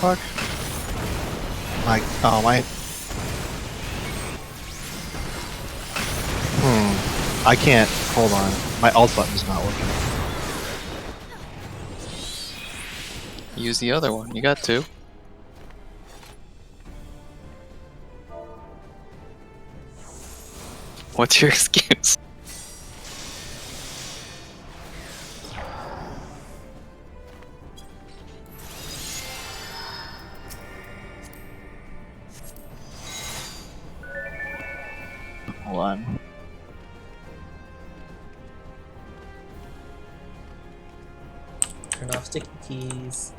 fuck? Oh my. I can't. Hold on. My alt button's not working. Use the other one. You got two. What's your excuse? Hold on. Turn off sticky keys.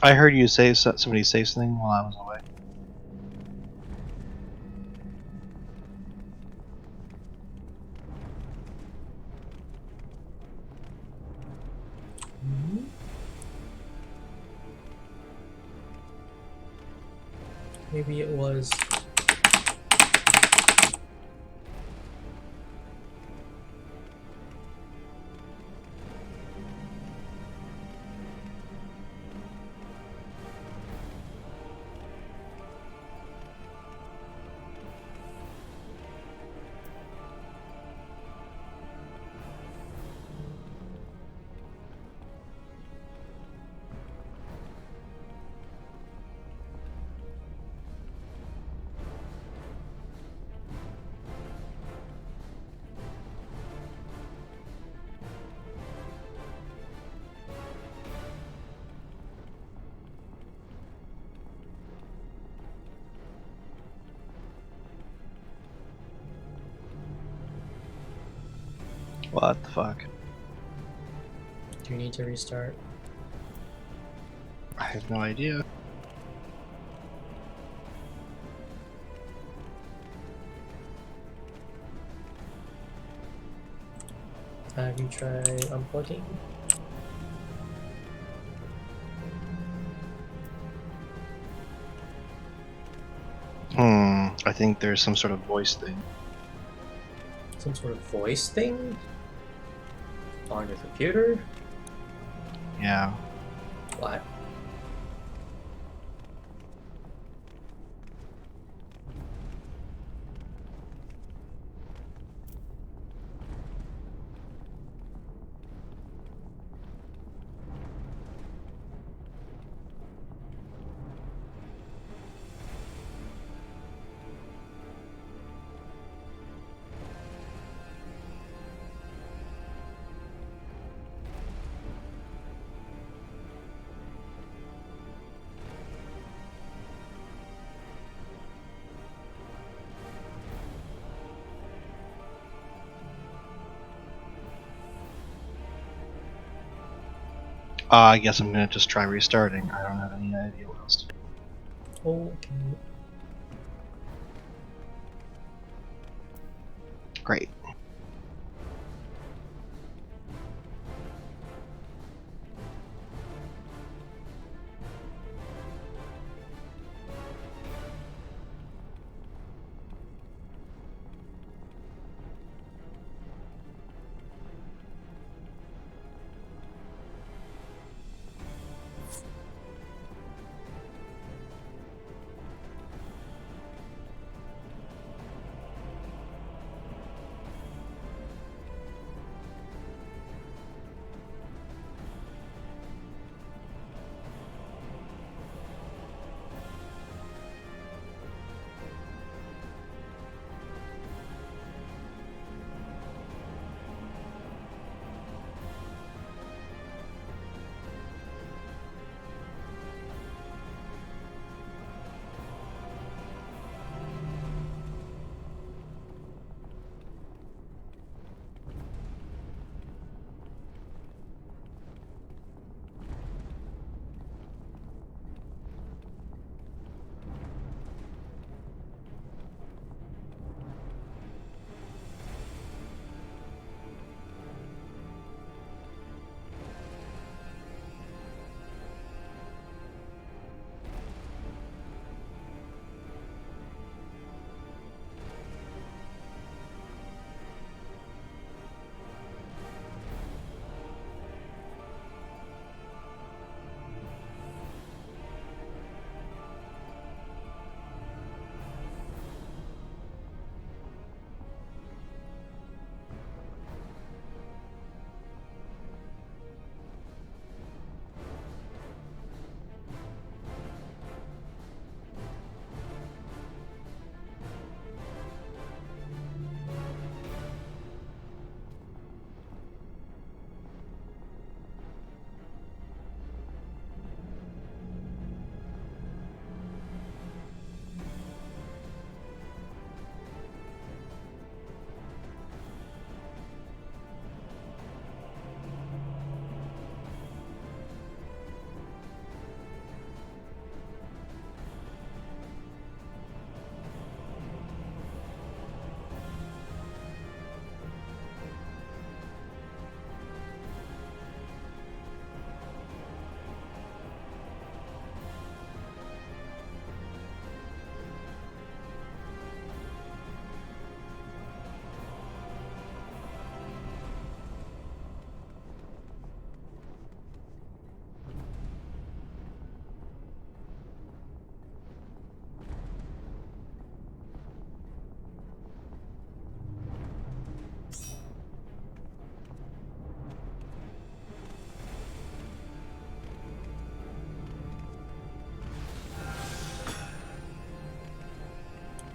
I heard you say somebody say something while I was away. Maybe it was. What the fuck? Do you need to restart? I have no idea. Have you tried unplugging? I think there's some sort of voice thing. Some sort of voice thing? On your computer? Yeah. Why? I guess I'm gonna just try restarting. I don't have any idea what else to do. Okay. Great.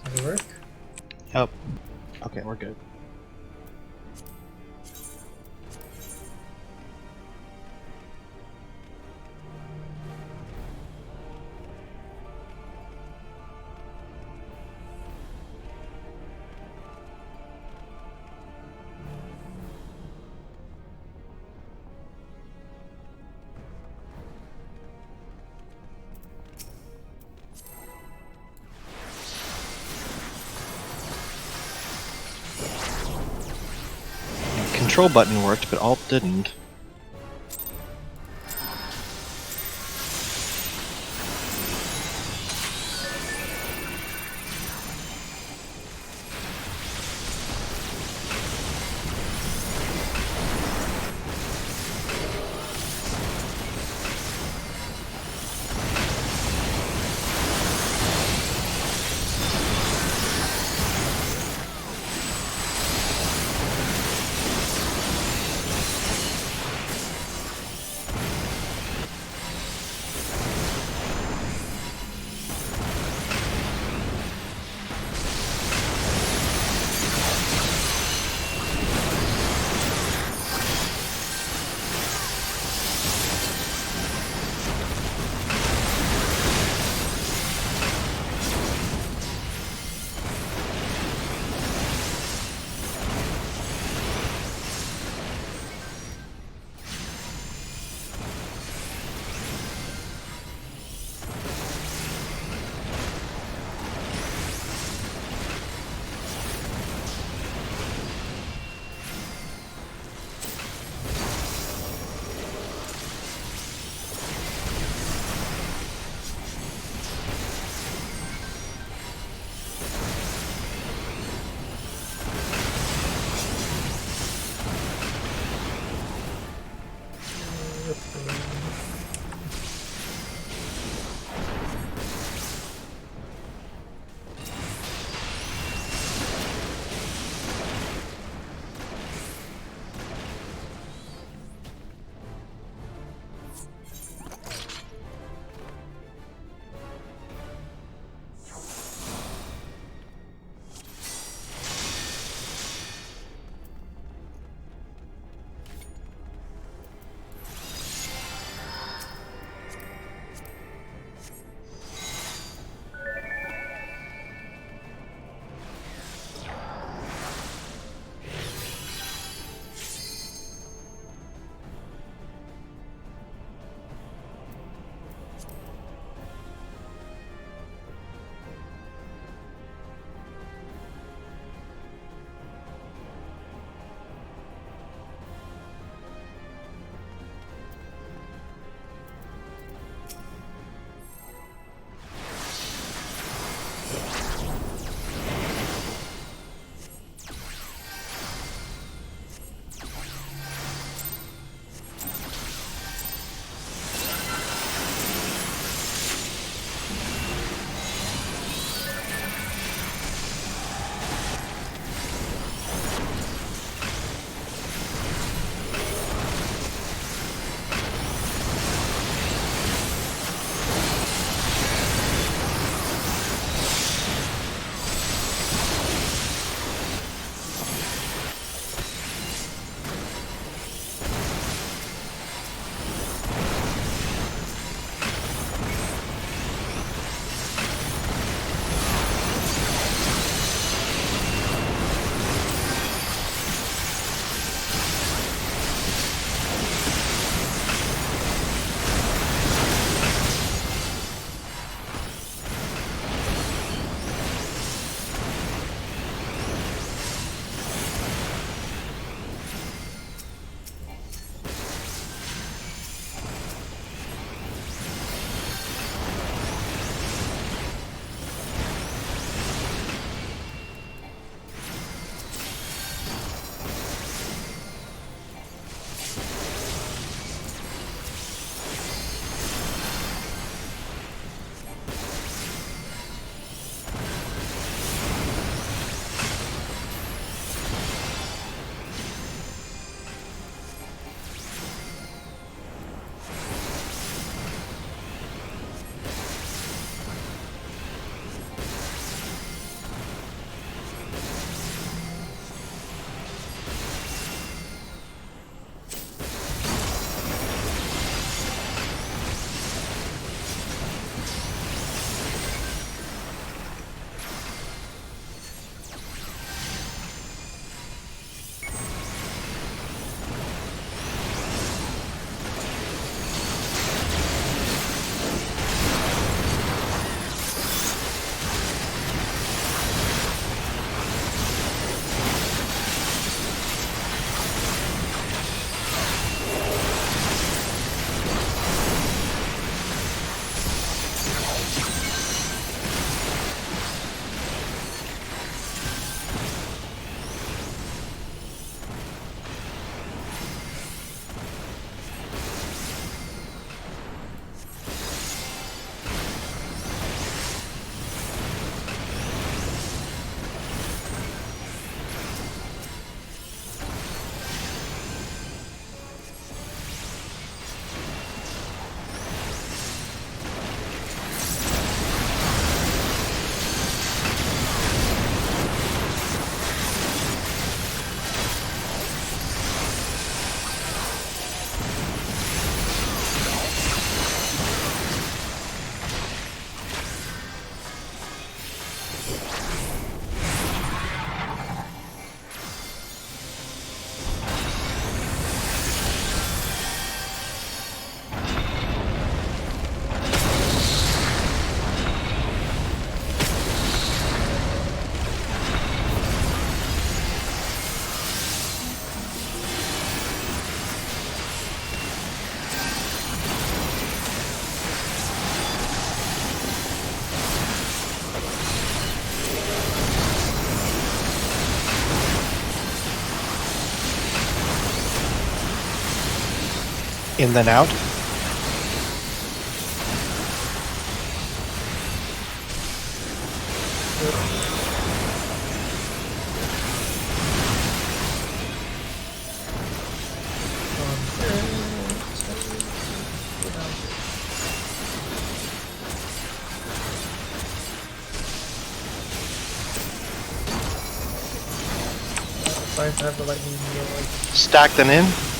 Did it work? Yep. Okay, we're good. Control button worked, but Alt didn't. In then out. Sorry to have the lightning like Stack then in.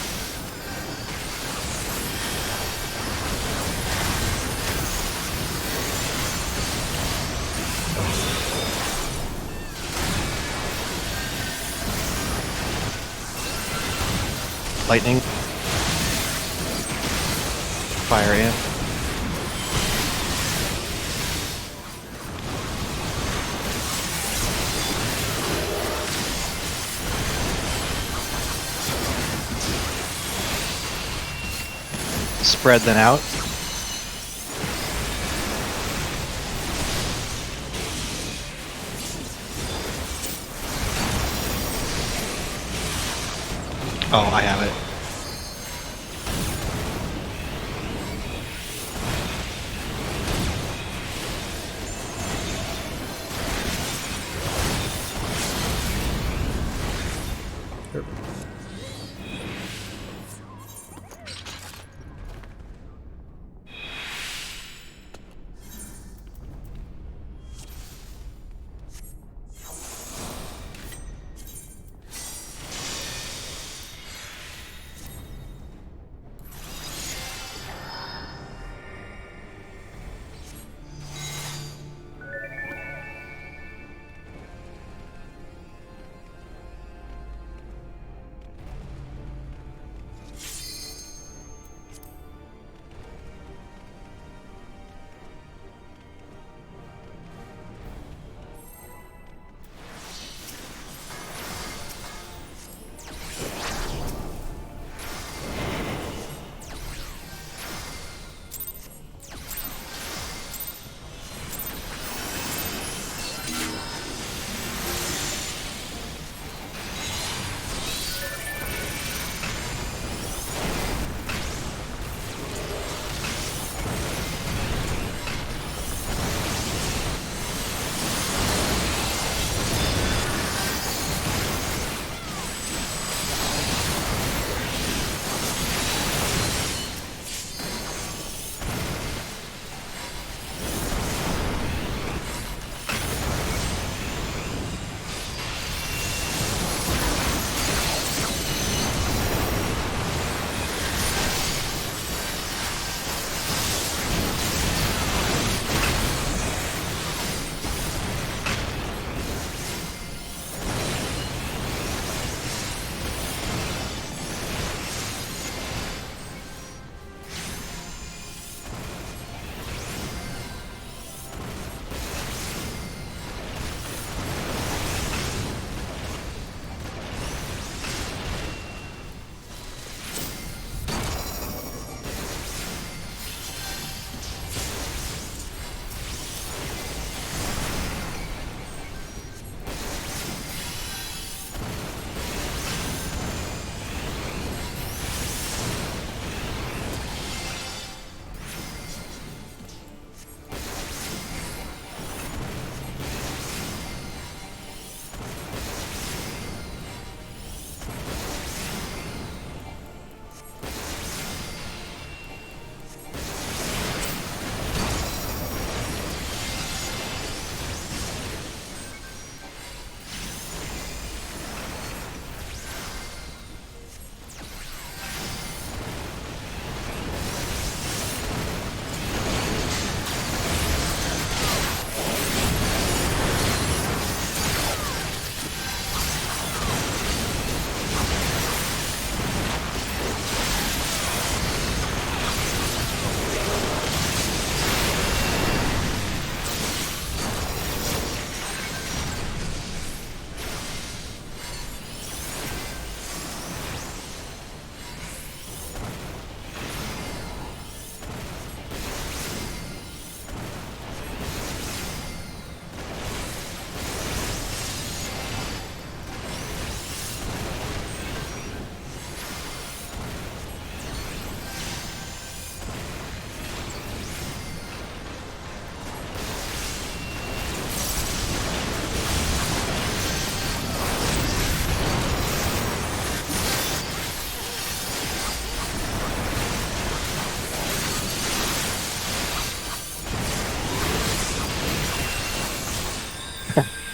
Lightning. Fire in. Spread then out. Oh, I have it.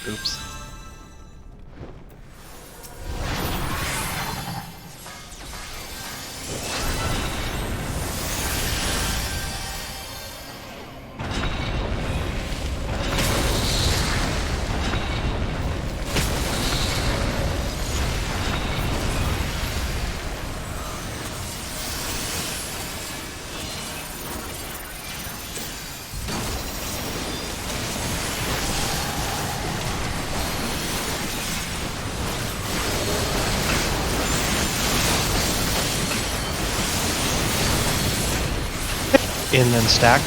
Oops. In then stack.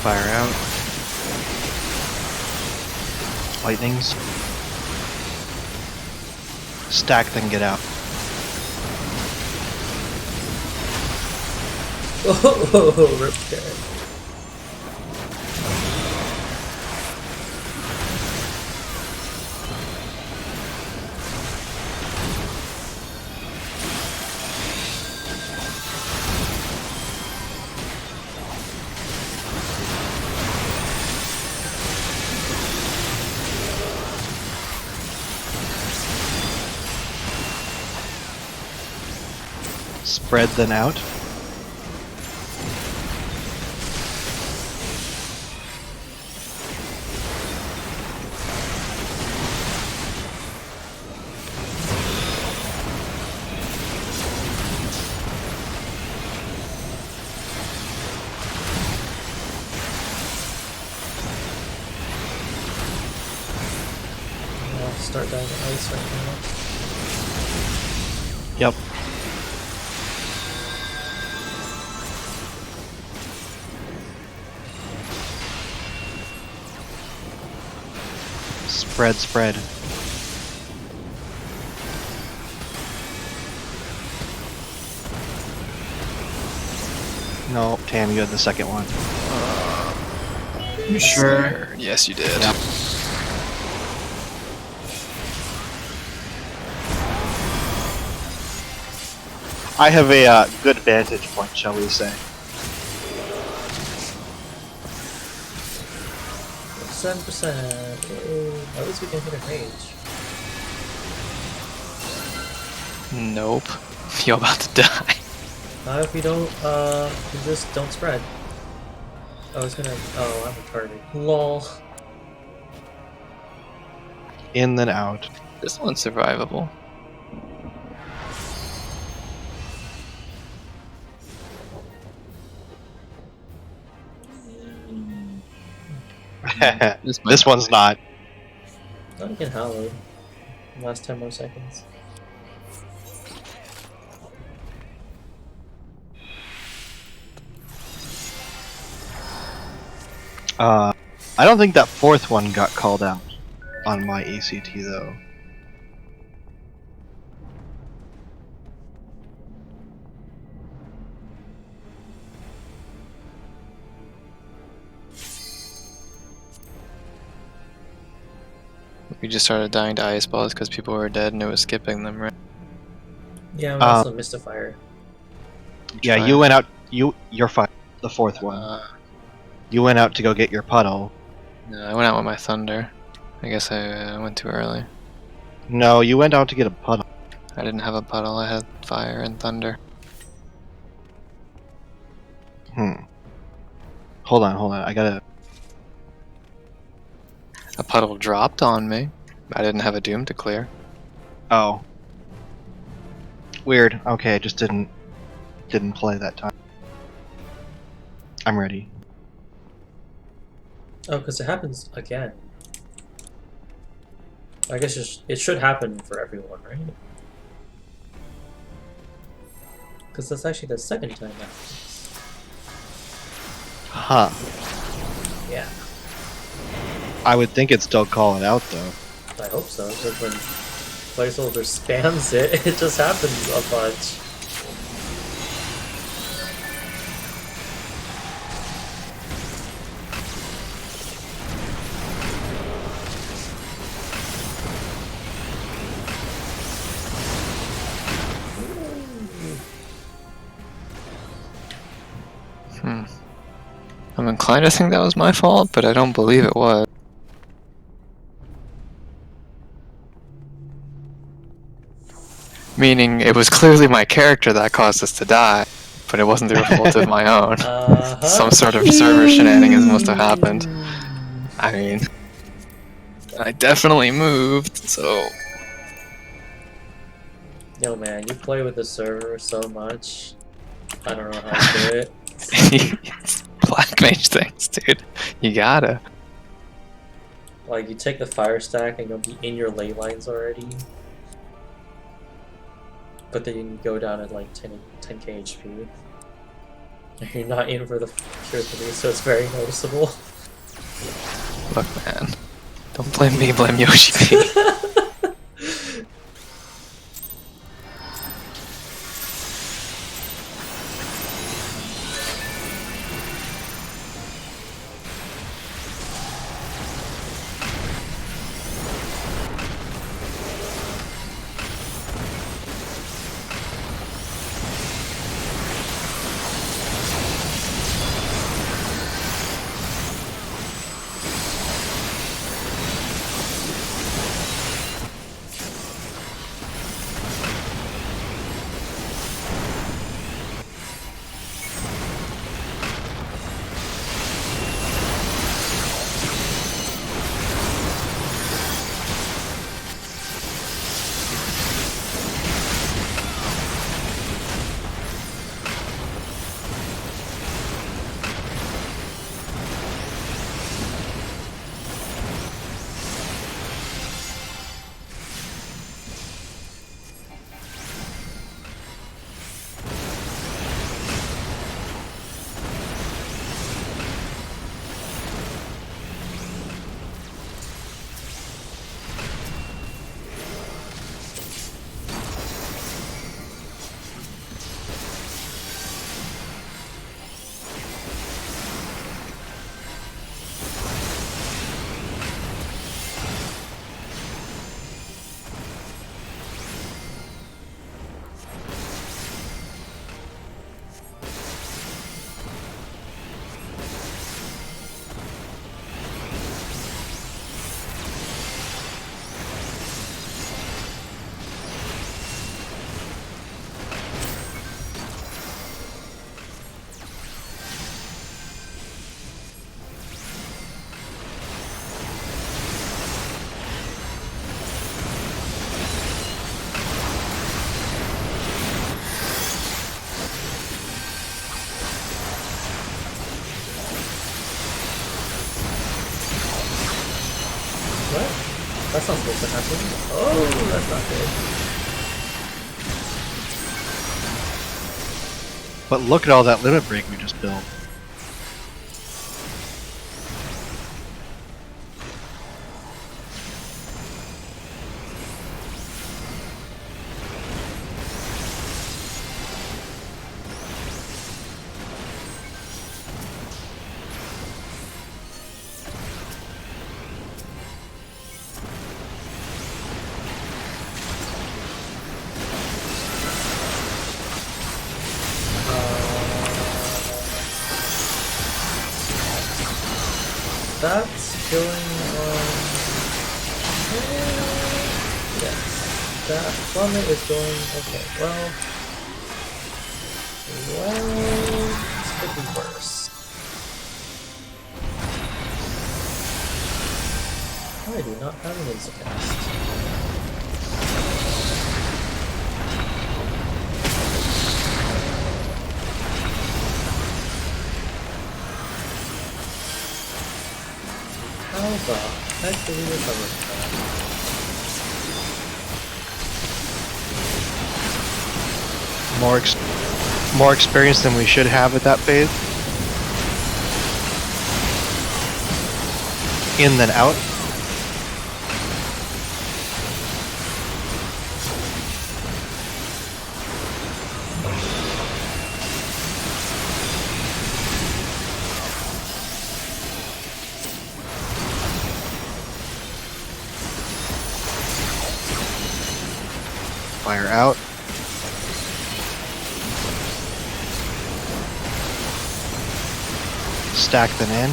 Fire out. Lightnings. Stack, then get out. Oh, rip Karen. Spread, then out. I'll start dying to ice right now. Yep. Spread, spread. No, Tam, you had the second one. You sure? Yes, you did. Yep. I have a good vantage point, shall we say. 7%. At least we can hit a range. Nope. You're about to die. If we don't, we just don't spread. I was gonna. Oh, I'm retarded. Lol. In then out. This one's survivable. This one's not. Not again, Hallowed. Last 10 more seconds. I don't think that fourth one got called out on my ACT though. We just started dying to ice balls because people were dead and it was skipping them, right? Yeah, we also missed a fire. Yeah, Fine. you went out. You're fine. The fourth one. You went out to go get your puddle. No, I went out with my thunder. I guess I went too early. No, you went out to get a puddle. I didn't have a puddle, I had fire and thunder. Hold on. I gotta. A puddle dropped on me. I didn't have a doom to clear. Oh. Weird. Okay, I just didn't play that time. I'm ready. Oh, because it happens again. I guess it should happen for everyone, right? Because that's actually the second time that happens. Huh. Yeah, I would think it'd still call it out though. I hope so. Because when placeholder spams it, it just happens a bunch. inclined to think that was my fault, but I don't believe it was. Meaning, it was clearly my character that caused us to die, but it wasn't the fault of my own. Some sort of server shenanigans must have happened. I mean, I definitely moved, so... Yo man, you play with the server so much. I don't know how to do it. Black mage things, dude. You gotta. Like, you take the fire stack and you'll be in your ley lines already. But then you go down at like 10k HP. You're not in for the cure 3, so it's very noticeable. Look, man. Don't blame me, blame Yoshi P. That's not supposed to happen. Oh, that's not good. But look at all that limit break we just built. That's going on. Yes, that plummet is going. Okay, well, this could be worse. I do not have an Instacast. How the heck did we recover from that? More experience than we should have at that phase. In then out. Fire out. stack them in.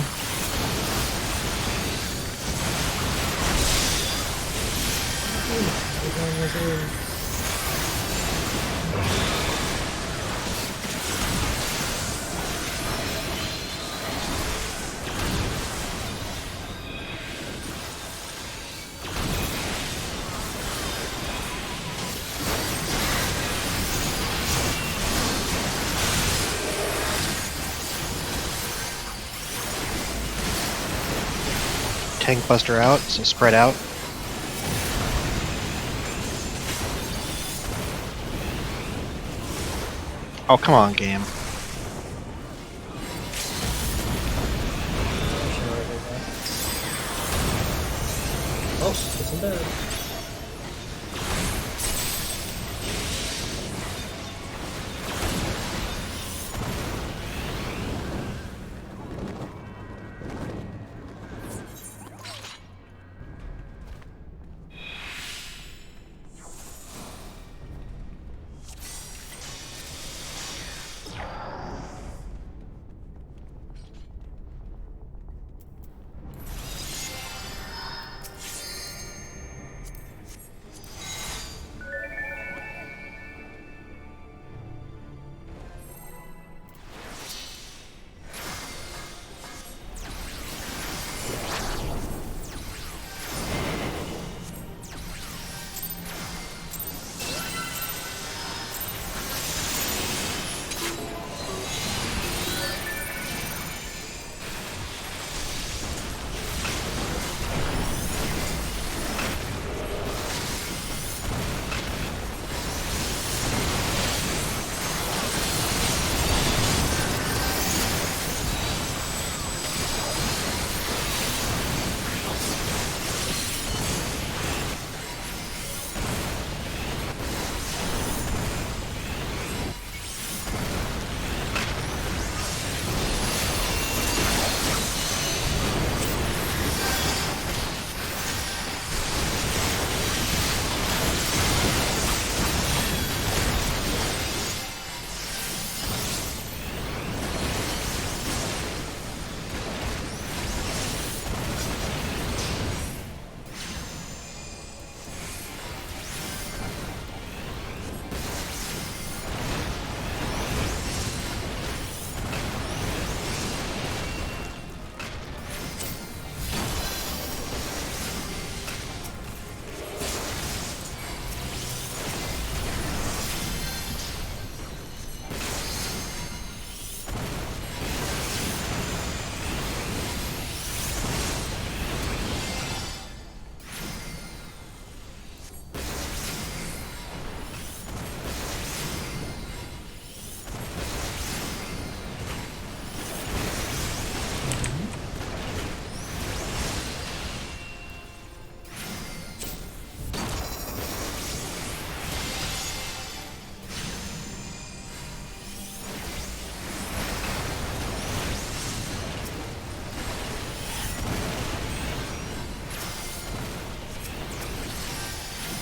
Tank buster out, so spread out. Oh, come on, game. Oh, isn't there?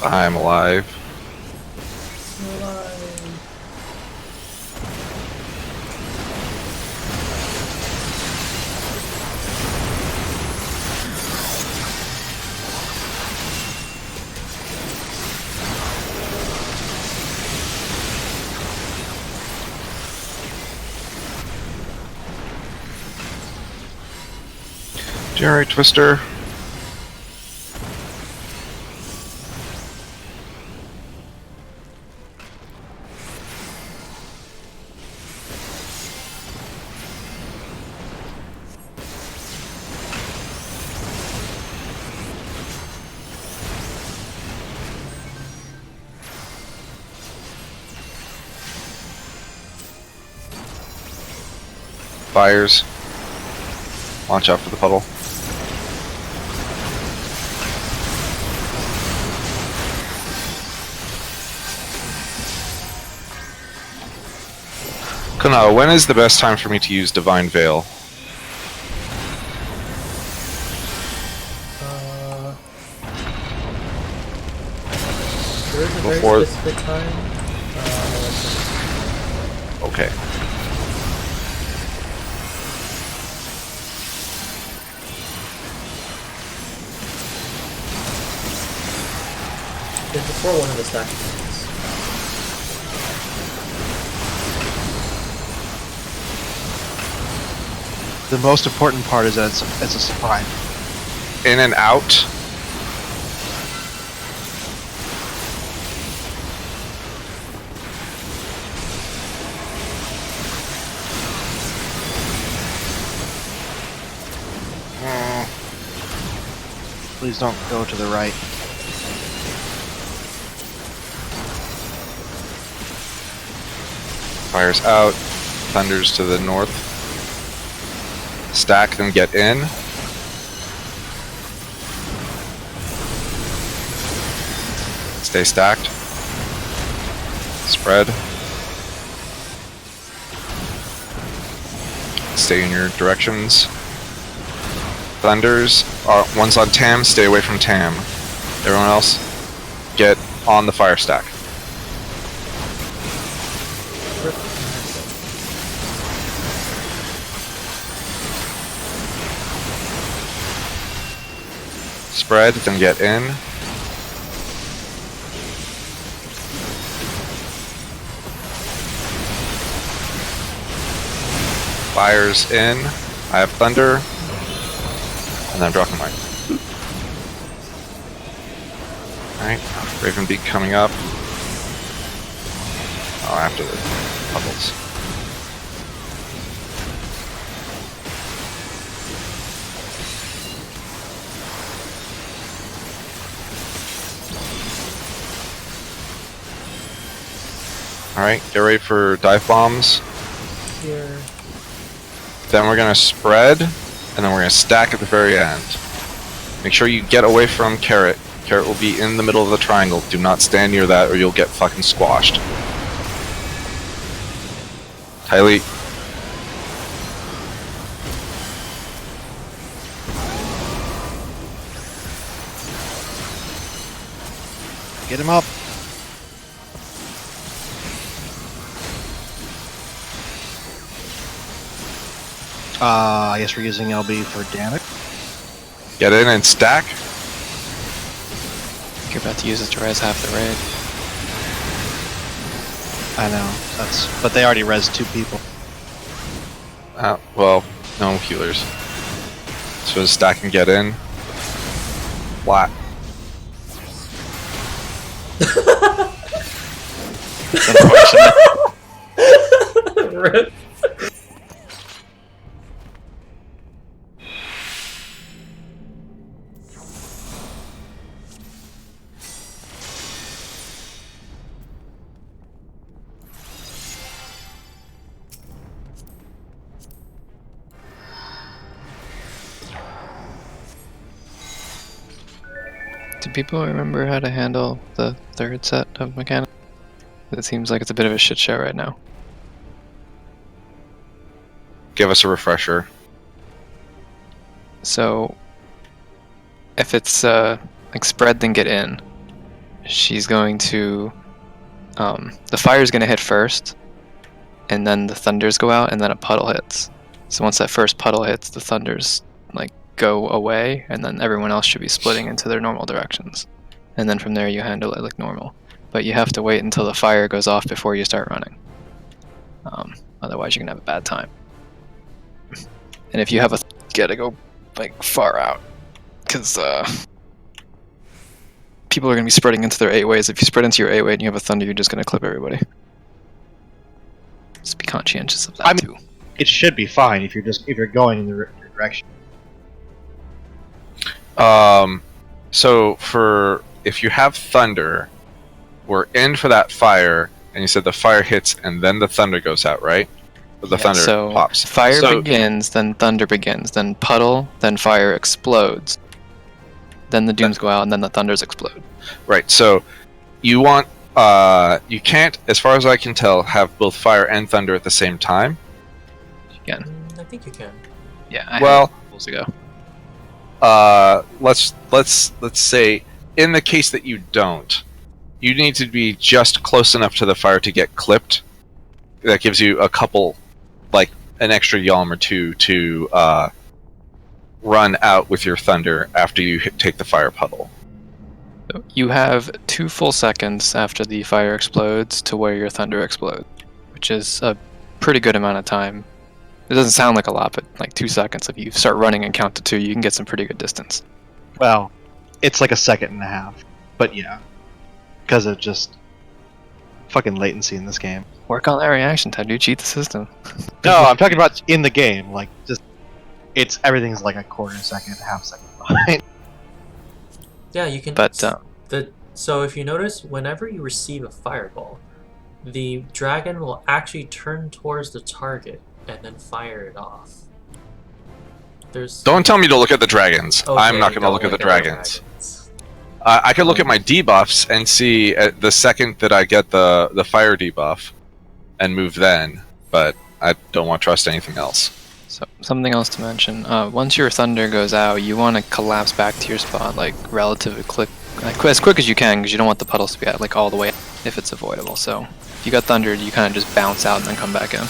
I'm alive. Generate Twister. Fires. Launch out for the puddle. Kana, when is the best time for me to use Divine Veil? There is a Before- very specific time. Okay. Throw one in the stack. The most important part is that it's a surprise. In and out. Please don't go to the right. Fires out. Thunders to the north. Stack, then get in. Stay stacked. Spread. Stay in your directions. Thunders are one's on Tam, stay away from Tam. Everyone else, get on the fire stack. Spread, then get in. Fires in. I have thunder. And then I'm dropping mine. Alright, Ravenbeak coming up. Oh, after the puddles. Alright, get ready for dive bombs. Here. Then we're gonna spread, and then we're gonna stack at the very end. Make sure you get away from Carrot. Carrot will be in the middle of the triangle. Do not stand near that or you'll get fucking squashed. Tylee. Get him up. I guess we're using LB for damage. Get in and stack. You're about to use it to res half the raid. I know, but they already res 2 people. Well, no healers. So stack and get in. Flat. It's unfortunate. Rip. Do people remember how to handle the third set of mechanics? It seems like it's a bit of a shit show right now. Give us a refresher. So, if it's like spread then get in, she's going to, the fire's going to hit first, and then the thunders go out, and then a puddle hits. So once that first puddle hits, the thunders like go away, and then everyone else should be splitting into their normal directions. And then from there you handle it like normal. But you have to wait until the fire goes off before you start running. Otherwise you're gonna have a bad time. And if you have you gotta go like far out, because people are gonna be spreading into their 8 ways. If you spread into your 8 way and you have a thunder, you're just gonna clip everybody. Just be conscientious of that too. It should be fine if you're going in the direction. So for if you have thunder, we're in for that fire, and you said the fire hits and then the thunder goes out, right? Or the thunder so pops. Fire begins, then thunder begins, then puddle, then fire explodes. Then the dooms go out, and then the thunders explode. Right. So you want you can't, as far as I can tell, have both fire and thunder at the same time. You can. I think you can. Yeah. I Well, had rules ago. let's say in the case that you don't, you need to be just close enough to the fire to get clipped. That gives you a couple, like an extra yalm or two to run out with your thunder after you take the fire puddle. You have 2 full seconds after the fire explodes to where your thunder explodes, which is a pretty good amount of time. It doesn't sound like a lot, but like 2 seconds. If you start running and count to 2, you can get some pretty good distance. Well, it's like a second and a half. But yeah. Because of just fucking latency in this game. Work on that reaction time, dude. Cheat the system. No, I'm talking about in the game. Like, just. Everything's like a quarter second, half second behind. Yeah, you can. But So if you notice, whenever you receive a fireball, the dragon will actually turn towards the target and then fire it off. Don't tell me to look at the dragons. Okay, I'm not going to don't look at the dragons. I could look at my debuffs and see the second that I get the fire debuff and move then, but I don't want to trust anything else. So something else to mention. Once your thunder goes out, you want to collapse back to your spot like relatively quick, as quick as you can, because you don't want the puddles to be at like all the way if it's avoidable. So if you got thundered, you kind of just bounce out and then come back in.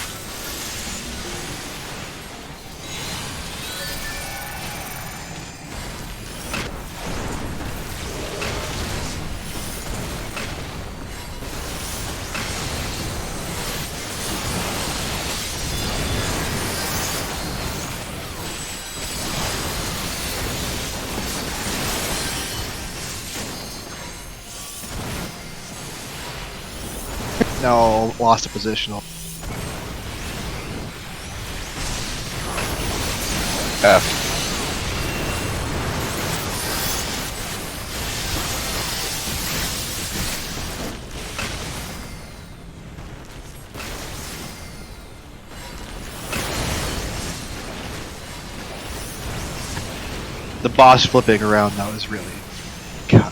No, lost a positional. F. The boss flipping around though is really... God.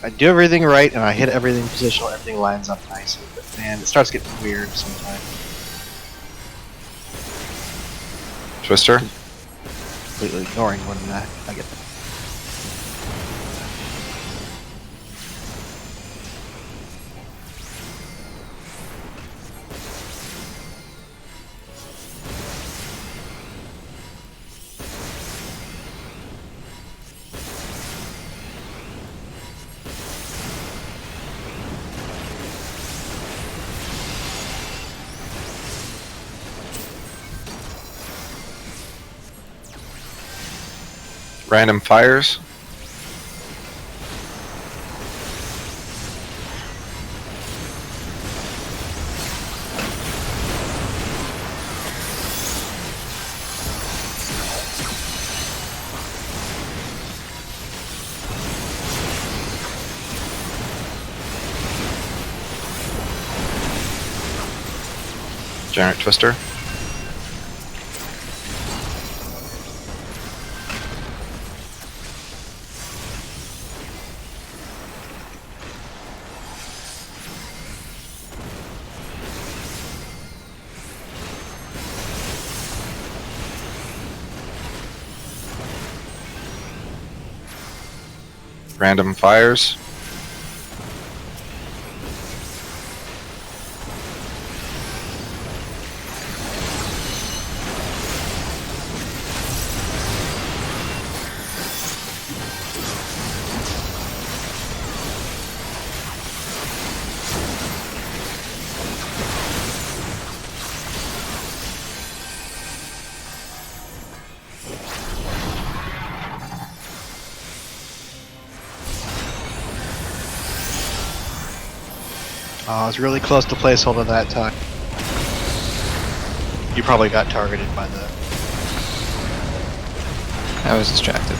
I do everything right and I hit everything positional, everything lines up nicely, but man, it starts getting weird sometimes. Twister? Completely ignoring one of that. I get that. Random fires? Giant Twister? Random fires? I was really close to placeholder that time. You probably got targeted by the... I was distracted.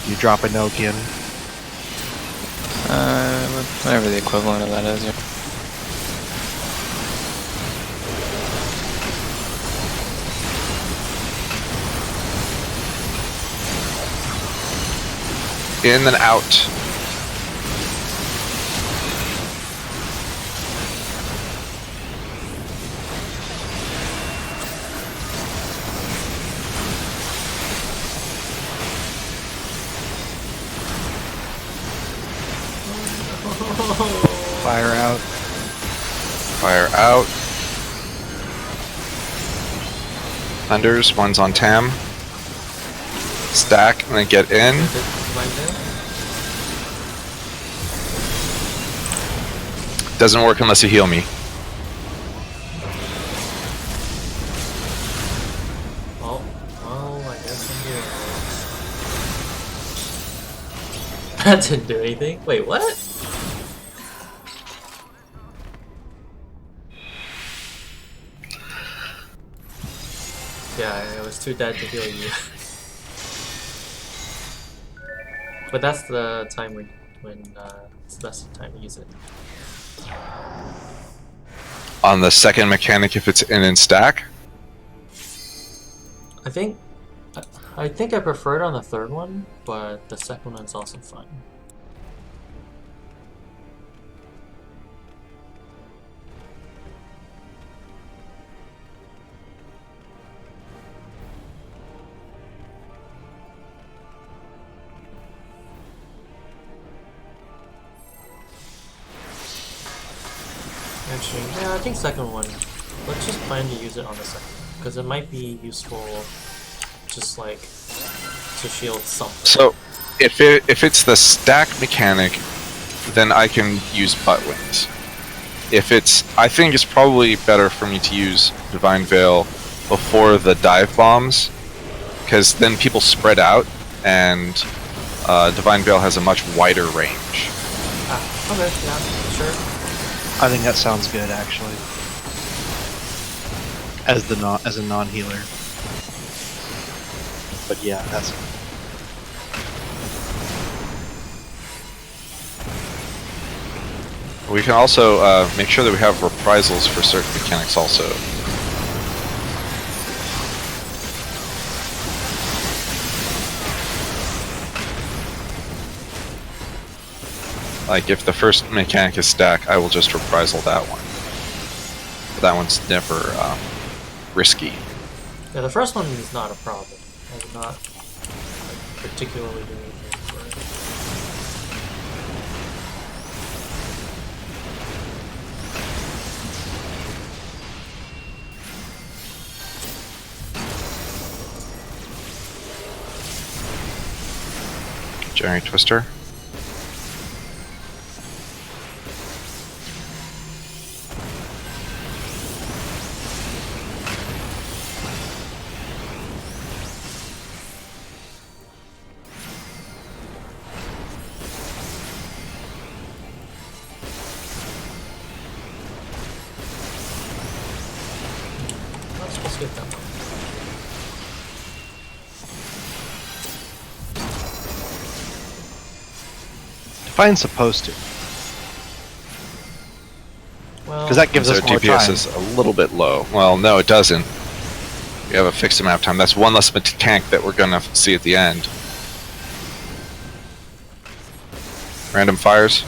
You drop a Nokian. Whatever the equivalent of that is. Yeah. In and out. Fire out. Fire out. Thunders, one's on Tam. Stack and then get in. Doesn't work unless you heal me. Oh, I guess I'm doing it. That didn't do anything. Wait, what? Yeah, I was too dead to heal you. But that's the time when it's the best time to use it. On the second mechanic, if it's in and stack. I think I prefer it on the third one, but the second one's also fun. Actually, yeah, I think second one. Let's just plan to use it on the second one, because it might be useful, just like to shield something. So, if it's the stack mechanic, then I can use butt wings. If it's, I think it's probably better for me to use Divine Veil before the dive bombs, because then people spread out, and Divine Veil has a much wider range. Ah, okay, yeah, sure. I think that sounds good, actually. As a non-healer. But yeah, that's. We can also make sure that we have reprisals for certain mechanics also. Like, if the first mechanic is stack, I will just reprisal that one. But that one's never risky. Yeah, the first one is not a problem. I would not particularly do anything for it. Jerry Twister. Let's get that one. Define's supposed to, Well, because that gives So us more DPS time. is a little bit low. Well, no, it doesn't. We have a fixed amount of time. That's one less tank that we're gonna see at the end. Random fires.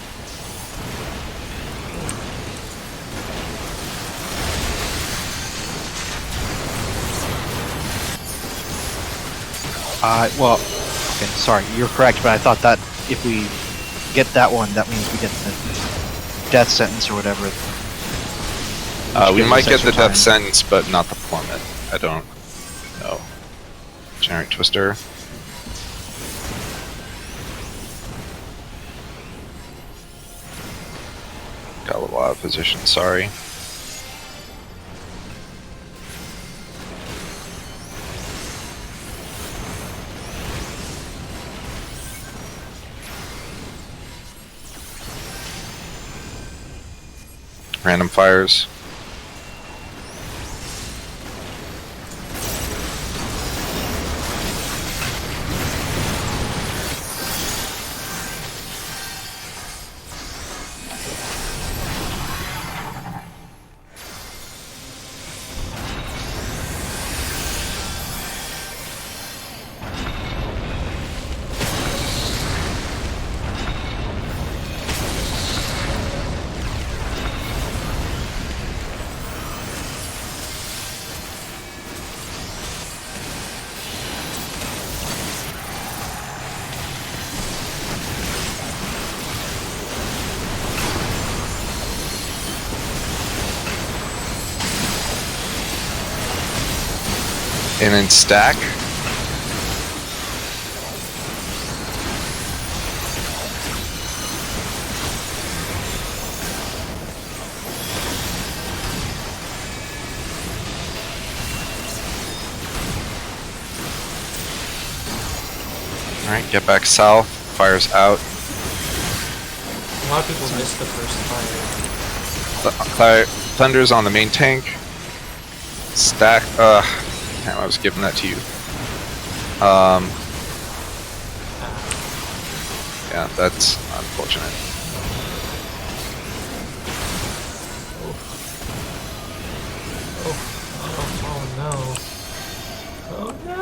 Well, okay, sorry, you're correct, but I thought that if we get that one, that means we get the death sentence or whatever. We gives might us get the extra death time. sentence, but not the plummet. I don't know. Generate Twister. Got a little out of position, sorry. Random fires. And then stack. Alright, get back south. Fire's out. A lot of people missed the first fire. Thunder's on the main tank. Stack. Damn, I was giving that to you. Yeah, that's unfortunate. Oh no. Oh no.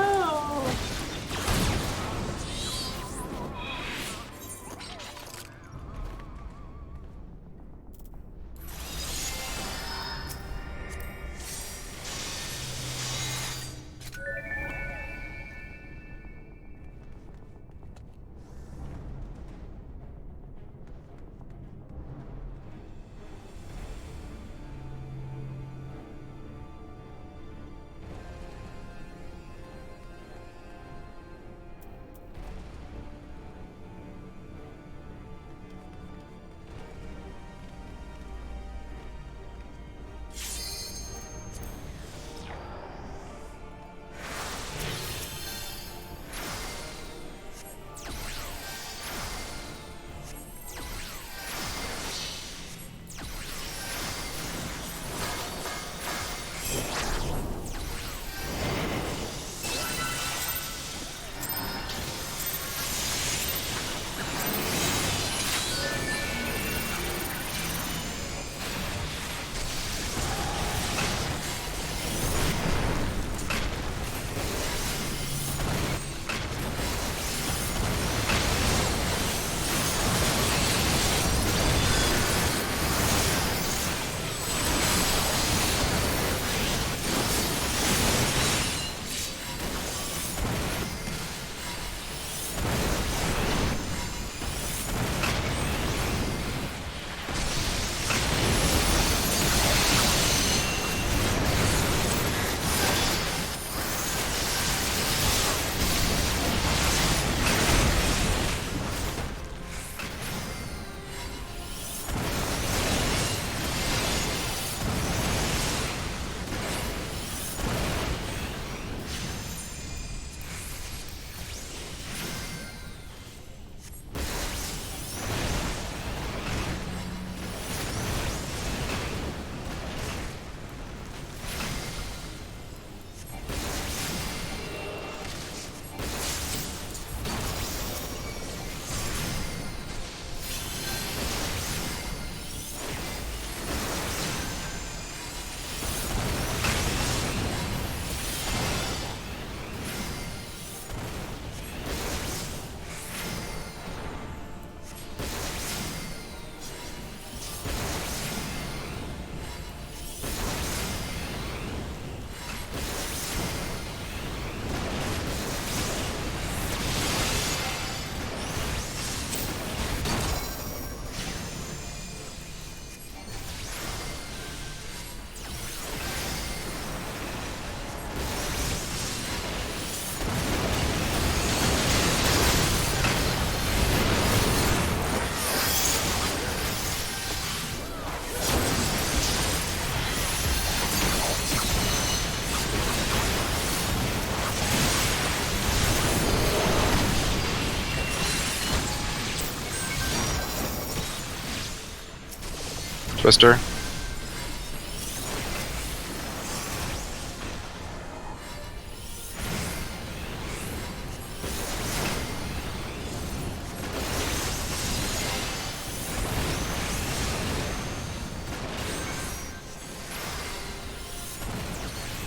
Twister.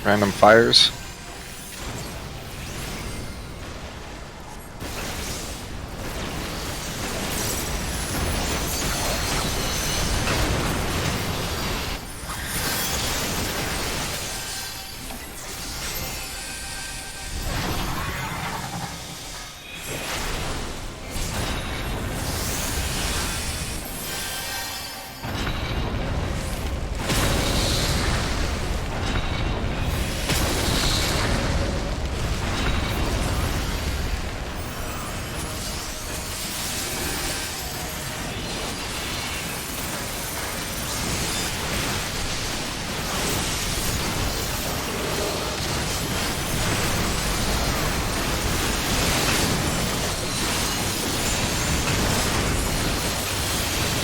Random fires.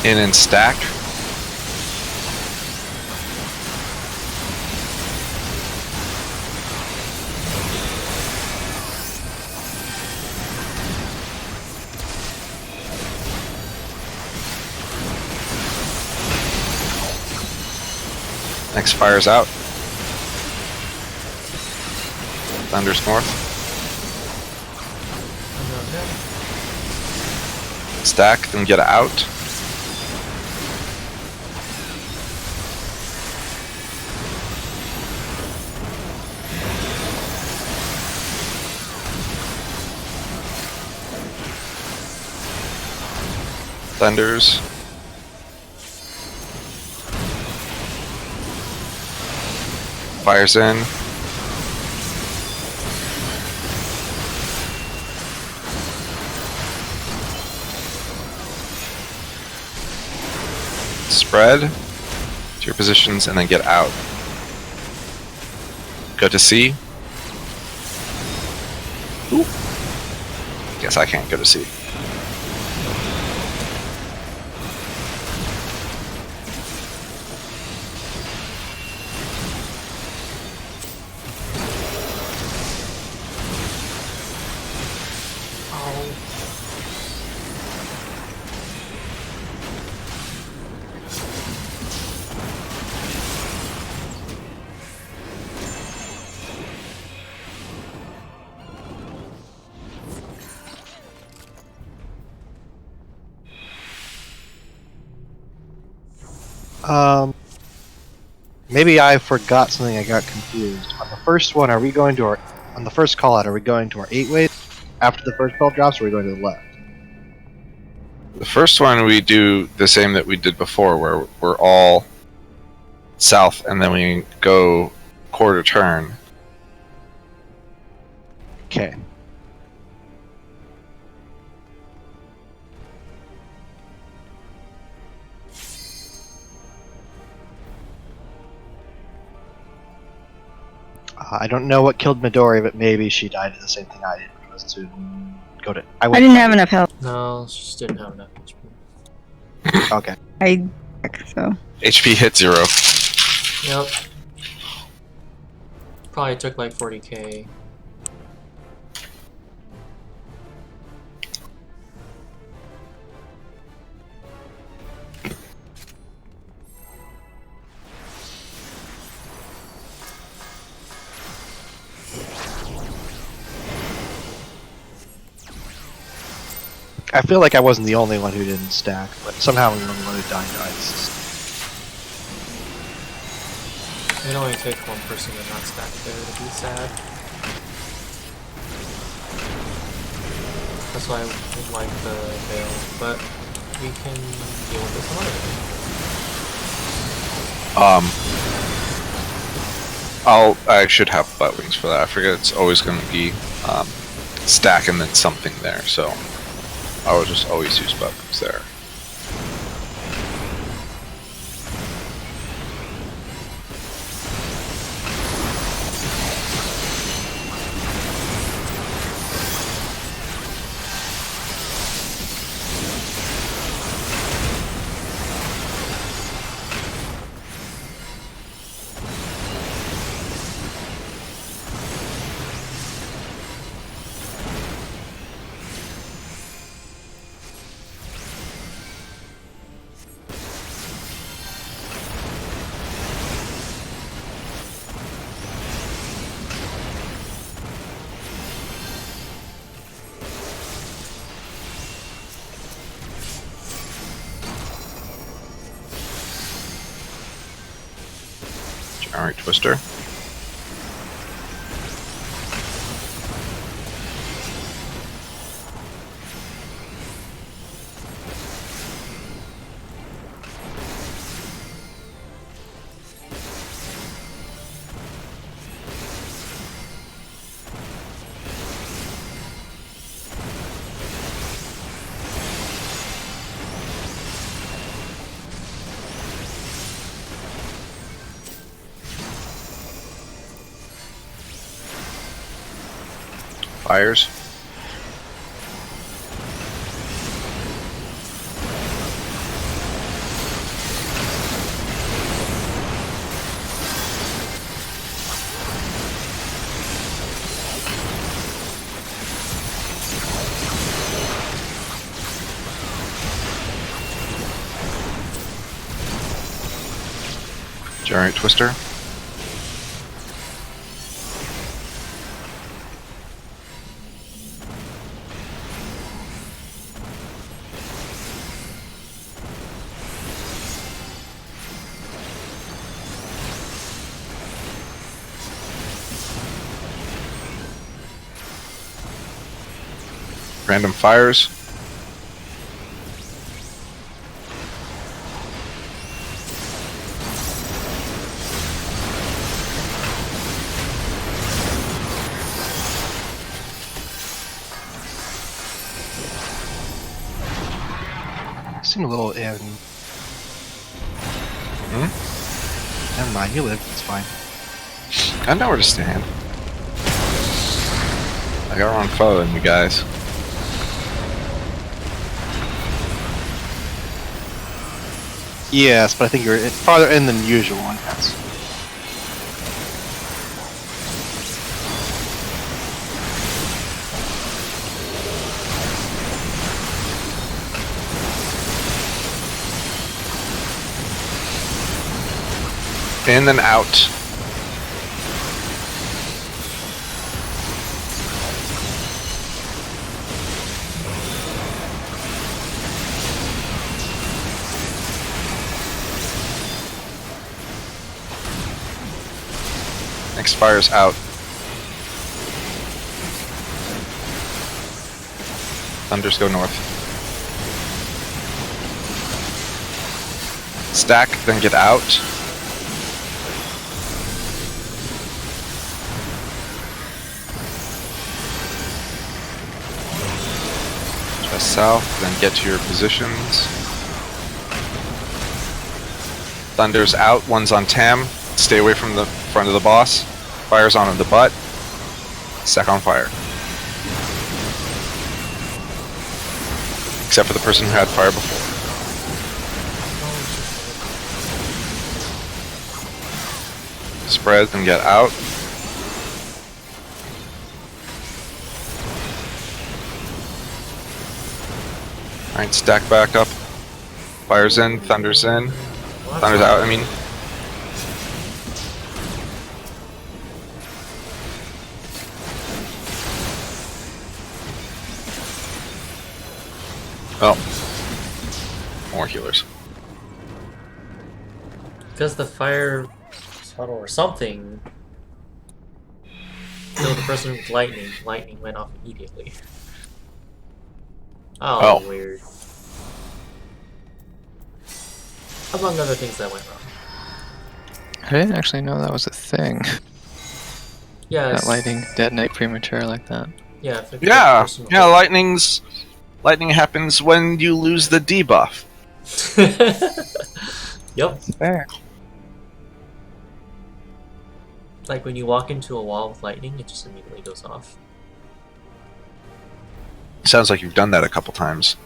In and stack. Next fire's out. Thunder's north. Stack, then get out. Thunders. Fires in. Spread to your positions and then get out. Go to C. Ooh. Guess I can't go to C. Maybe I forgot something. I got confused. On the first one, are we going to our... On the first call out, are we going to our 8-way after the first bell drops, or are we going to the left? The first one we do the same that we did before, where we're all south and then we go quarter turn. Okay. I don't know what killed Midori, but maybe she died at the same thing I did, which was to go to... I didn't have enough health. No, she just didn't have enough HP. Okay. So. HP hit 0. Yep. Probably took like 40k. I feel like I wasn't the only one who didn't stack, but somehow I'm the only one who died to ice. It only takes one person to not stack there to be sad. That's why I would like the veil, but we can deal with this another day. I should have butt wings for that. I forget it's always going to be stack and then something there, so I will just always use butt wings there. Alright, Twister. Fires. Giant Twister. Random fires. Seem a little in. Never mind, you live. It's fine. I know where to stand. I got wrong foe than you guys. Yes, but I think you're farther in than usual. Yes. In and out. Next fire's out. Thunders go north. Stack, then get out. Just south, then get to your positions. Thunder's out, one's on Tam. Stay away from the front of the boss. Fire's on the butt. Stack on fire. Except for the person who had fire before. Spread, then get out. Alright, stack back up. Fire's in, Thunder's in. Thunder's out, I mean. Oh. More healers. Because the fire tunnel or something killed the person with lightning. Lightning went off immediately. Oh, weird. Among other things that went wrong. I didn't actually know that was a thing. Yeah, That lightning detonate premature like that. Yeah, if Yeah, lightning happens when you lose the debuff. Yep. Fair. Like when you walk into a wall with lightning, it just immediately goes off. Sounds like you've done that a couple times.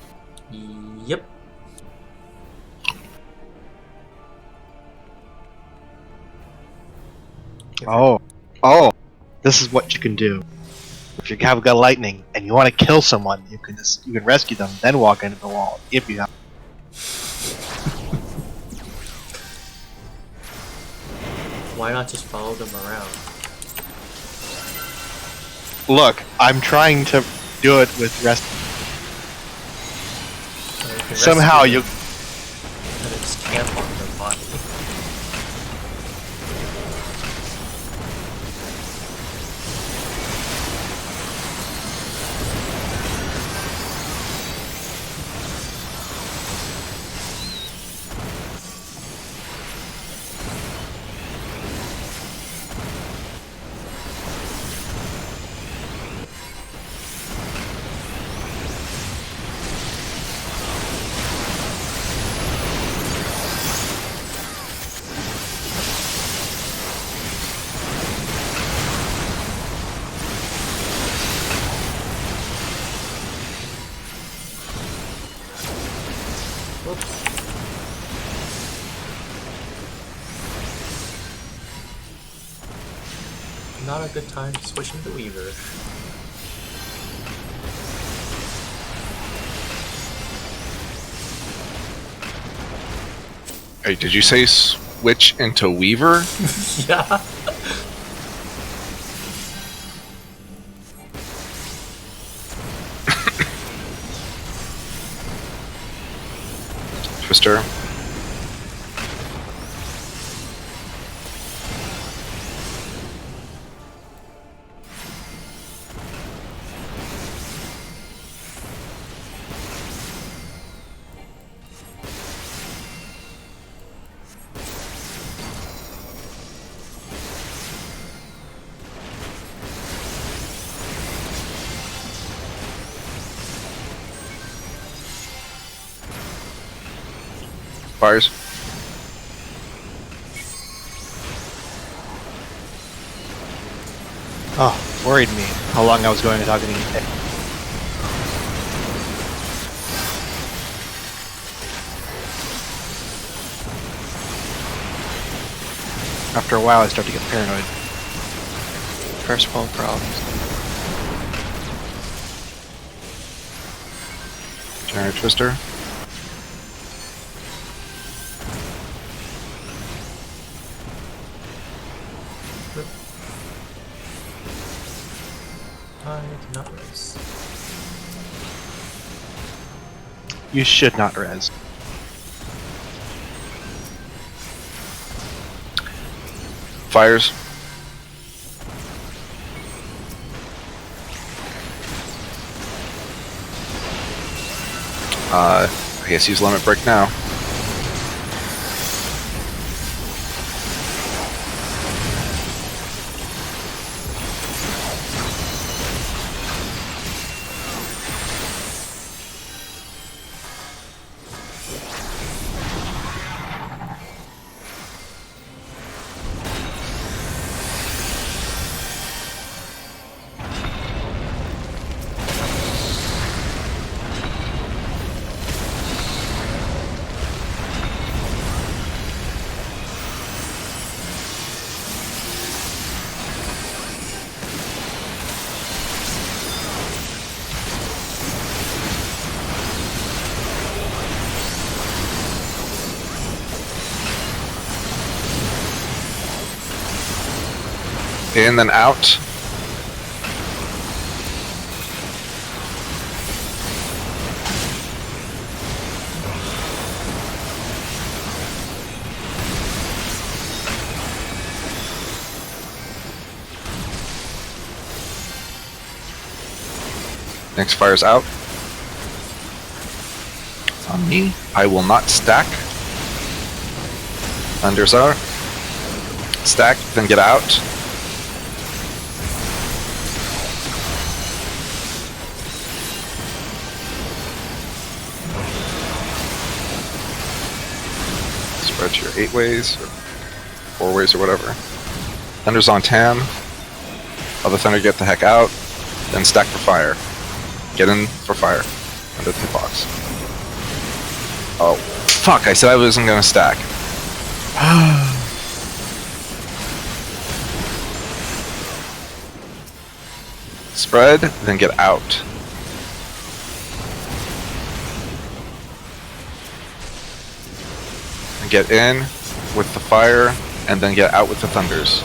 Yep. Oh, this is what you can do. If you have got lightning and you want to kill someone, you can rescue them, then walk into the wall. If you have. Why not just follow them around? Look, I'm trying to do it with rest. Or you can Somehow rescue you. them and then just camp on their body. Not a good time to switch into Weaver. Hey, did you say witch into weaver? Yeah. Twister. Fires. Oh, worried me how long I was going without getting hit. After a while, I start to get paranoid. First world problems. Giant Twister. I cannot race. You should not res. Fires. I guess use limit break now. In then out. Next fire's out. It's on me. I will not stack. Thunders are. Stack, then get out. Spread your 8 ways, or 4 ways, or whatever. Thunder's on Tam. Other Thunder get the heck out. Then stack for fire. Get in for fire. Under the box. Oh, fuck, I said I wasn't gonna stack. Spread, then get out. And get in with the fire, and then get out with the thunders.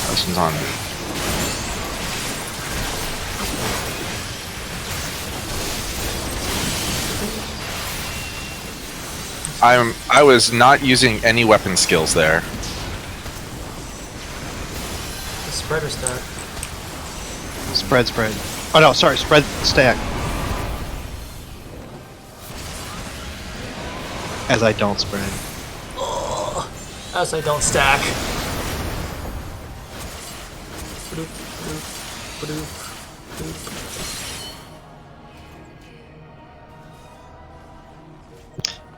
This one's on me. I was not using any weapon skills there. The spreader stack. Spread. Oh no, sorry, spread stack. As I don't spread. Oh, as I don't stack. Bloop, bloop, bloop, bloop.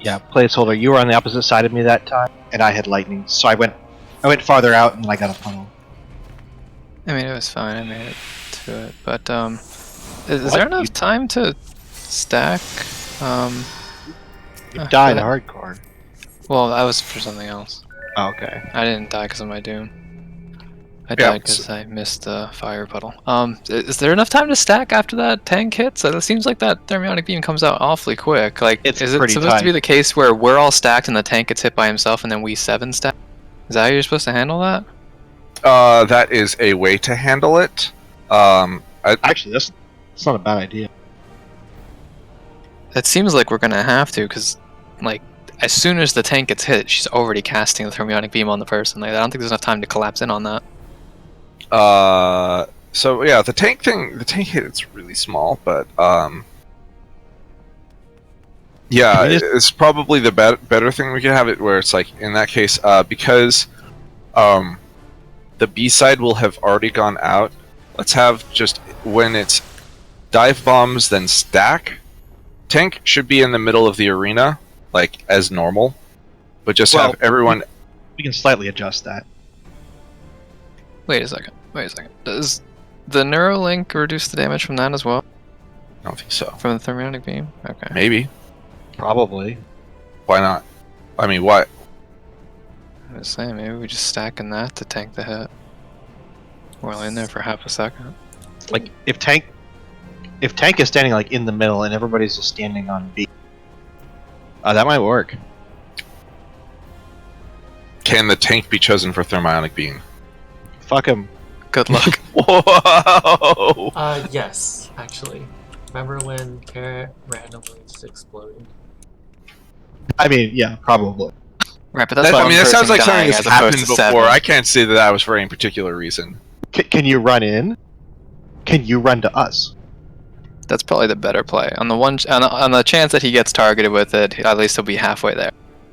Yeah, placeholder. You were on the opposite side of me that time, and I had lightning, so I went farther out, and I got a funnel. I mean, it was fine. I made it to it, but is there enough time to stack? You died hardcore. Well, that was for something else. Oh, okay. I didn't die because of my doom. I Yeah, died because I missed the fire puddle. Is there enough time to stack after that tank hits? It seems like that thermionic beam comes out awfully quick. Like, It's is it pretty supposed to be tight. the case where we're all stacked and the tank gets hit by himself and then we 7 stack? Is that how you're supposed to handle that? That is a way to handle it. Actually, that's not a bad idea. It seems like we're gonna have to, because, like, as soon as the tank gets hit, she's already casting the thermionic beam on the person. Like, I don't think there's enough time to collapse in on that. So yeah, the tank hit, it's really small, but yeah, it's probably the better thing we could have it where it's like in that case, because the B side will have already gone out. Let's have just when it's dive bombs then stack. Tank should be in the middle of the arena, like as normal, but just have everyone. We can slightly adjust that. Wait a second. Does the Neuralink reduce the damage from that as well? I don't think so. From the thermionic beam? Okay. Maybe. Probably. Why not? I mean, what? I was saying, maybe we just stack in that to tank the hit. We're in there for half a second. Like if tank is standing like in the middle and everybody's just standing on B, that might work. Can the tank be chosen for thermionic beam? Fuck him. Good luck. Whoa! Yes, actually. Remember when Carrot randomly just exploded? I mean, yeah, probably. Right, but that's I mean, that sounds like something that's that's happened before. I can't say that that was for any particular reason. Can you run in? Can you run to us? That's probably the better play. On the chance that he gets targeted with it, at least he'll be halfway there,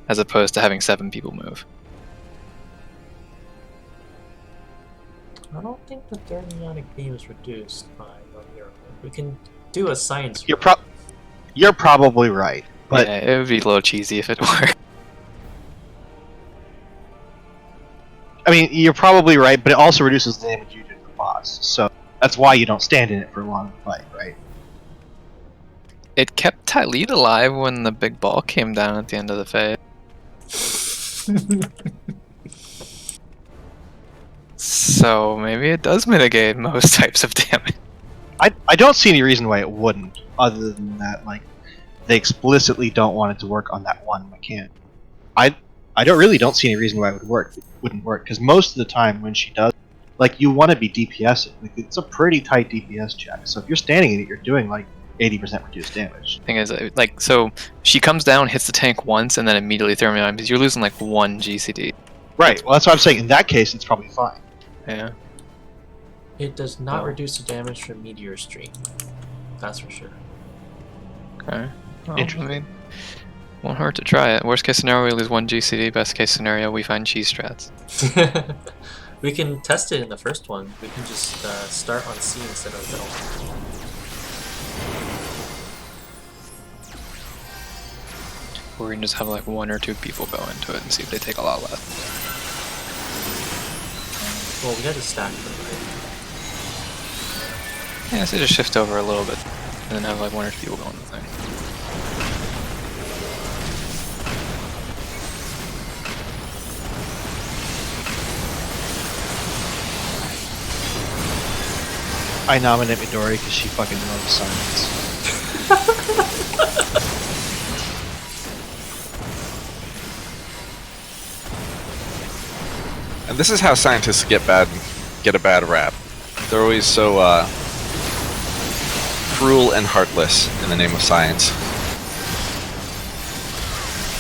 as opposed to having 7 people move. I don't think the thermionic beam is reduced by the Neuralink. We can do a science. You're probably right, but yeah, it would be a little cheesy if it were. I mean, you're probably right, but it also reduces the damage you do to the boss. So that's why you don't stand in it for a long fight, right? It kept Tylede alive when the big ball came down at the end of the phase. So maybe it does mitigate most types of damage. I don't see any reason why it wouldn't, other than that, like, they explicitly don't want it to work on that one mechanic. I don't see any reason why it wouldn't work, because most of the time when she does, like, you want to be DPSing. Like, it's a pretty tight DPS check, so if you're standing in it, you're doing, like, 80% reduced damage. Thing is, like, so she comes down, hits the tank once, and then immediately thermionic, because you're losing, like, 1 GCD. Right, well, that's what I'm saying. In that case, it's probably fine. Yeah. It does not reduce the damage from Meteor Stream. That's for sure. Okay. Well, Interesting. I mean, won't hurt to try it. Worst case scenario, we lose 1 GCD. Best case scenario, we find cheese strats. We can test it in the first one. We can just start on C instead of middle. Or we can just have like 1 or 2 people go into it and see if they take a lot less. Well, we had to stack them, right? Yeah, so just shift over a little bit, and then have like 1 or 2 people go in the thing. I nominate Midori because she fucking loves science. And this is how scientists get a bad rap. They're always so cruel and heartless in the name of science.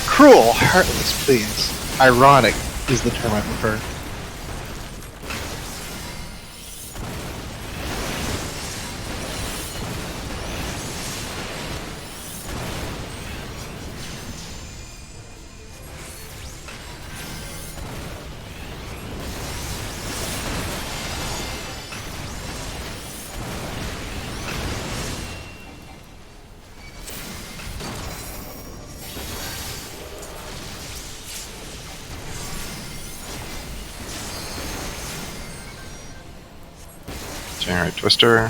Cruel, heartless, please. Ironic is the term I prefer. Generate Twister.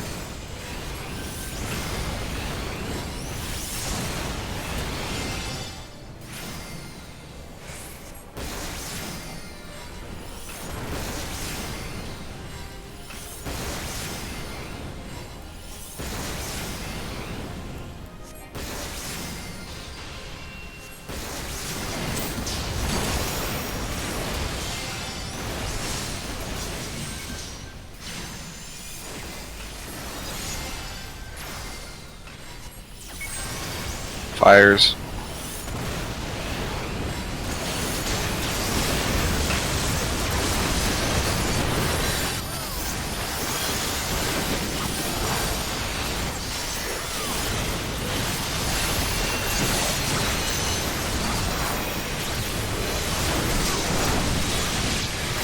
Fires.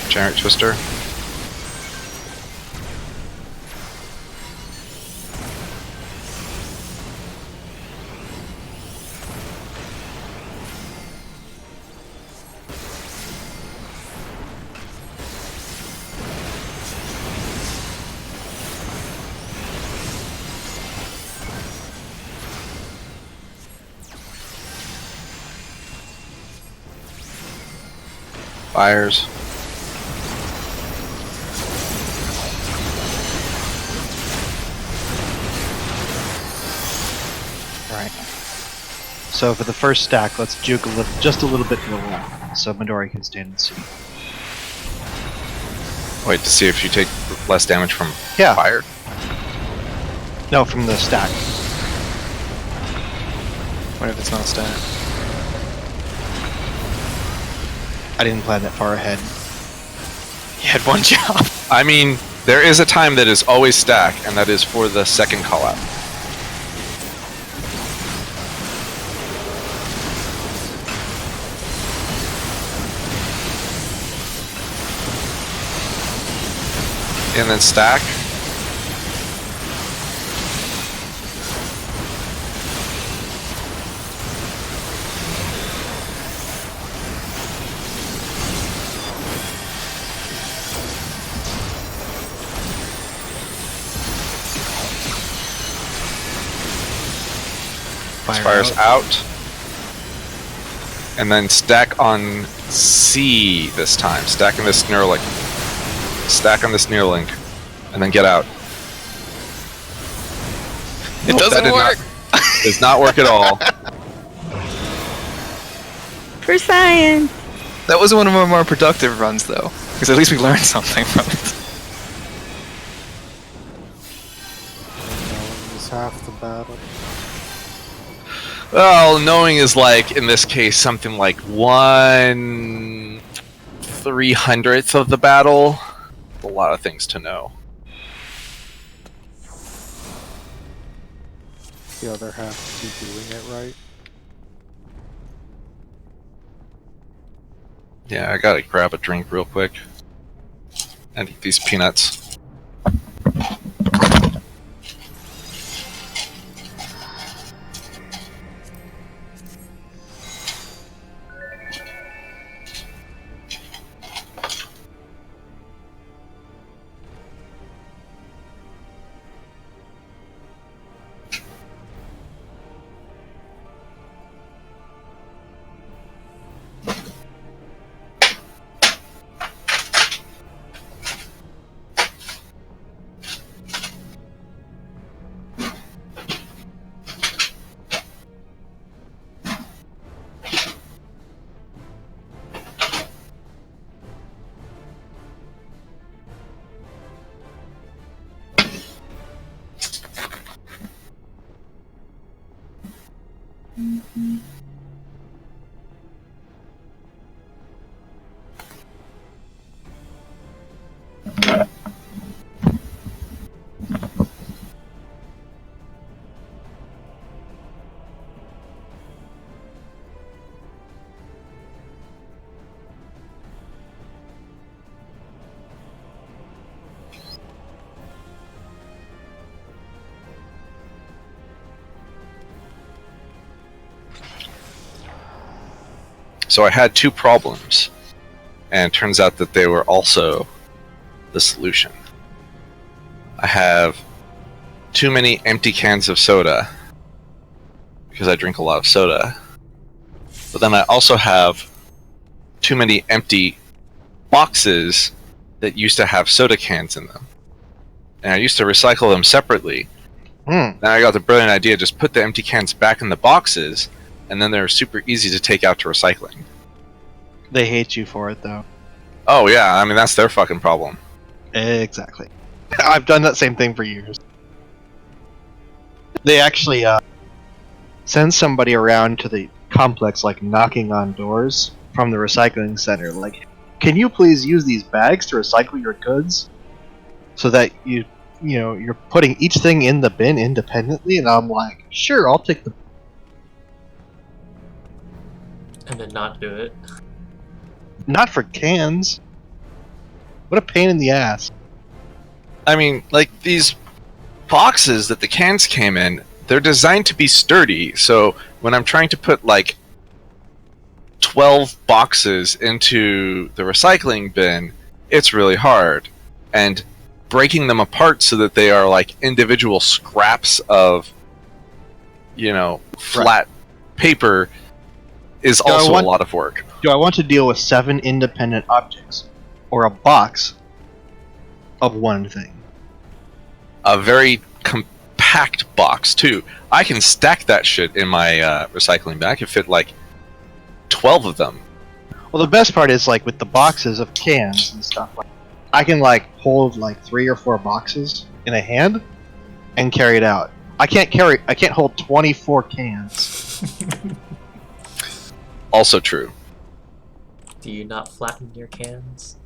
Generic Twister. Fires. Right. So for the first stack, let's juke just a little bit to the left, so Midori can stand and see. Wait to see if you take less damage from Yeah. fire. No, from the stack. What if it's not stacked? I didn't plan that far ahead. You had one job. I mean, there is a time that is always stack, and that is for the second call out. And then stack. Fires out. And then stack on C this time. Stack in this Neuralink. Stack on this Neuralink. And then get out. It doesn't work. Does not work at all. For science. That was one of our more productive runs, though, because at least we learned something from it. Knowing is half the battle. Well, knowing is like, in this case, something like 1/300th of the battle. A lot of things to know. The other half to doing it right. Yeah, I gotta grab a drink real quick. And eat these peanuts. So I had two problems, and it turns out that they were also the solution. I have too many empty cans of soda, because I drink a lot of soda, but then I also have too many empty boxes that used to have soda cans in them. And I used to recycle them separately. Then I got the brilliant idea, just put the empty cans back in the boxes, and then they're super easy to take out to recycling. They hate you for it, though. Oh yeah, I mean, that's their fucking problem. Exactly. I've done that same thing for years. They actually, send somebody around to the complex, like knocking on doors from the recycling center. Like, can you please use these bags to recycle your goods, so that you're putting each thing in the bin independently? And I'm like, sure, I'll take the. And then not do it. Not for cans. What a pain in the ass. I mean, like, these boxes that the cans came in, they're designed to be sturdy, so when I'm trying to put, like, 12 boxes into the recycling bin, it's really hard. And breaking them apart so that they are, like, individual scraps of, flat paper is also a lot of work. Do I want to deal with 7 independent objects, or a box of one thing? A very compact box, too. I can stack that shit in my recycling bin. I can fit, like, 12 of them. Well, the best part is, like, with the boxes of cans and stuff, like, I can, like, hold, like, 3 or 4 boxes in a hand and carry it out. I can't hold 24 cans. Also true. Do you not flatten your cans?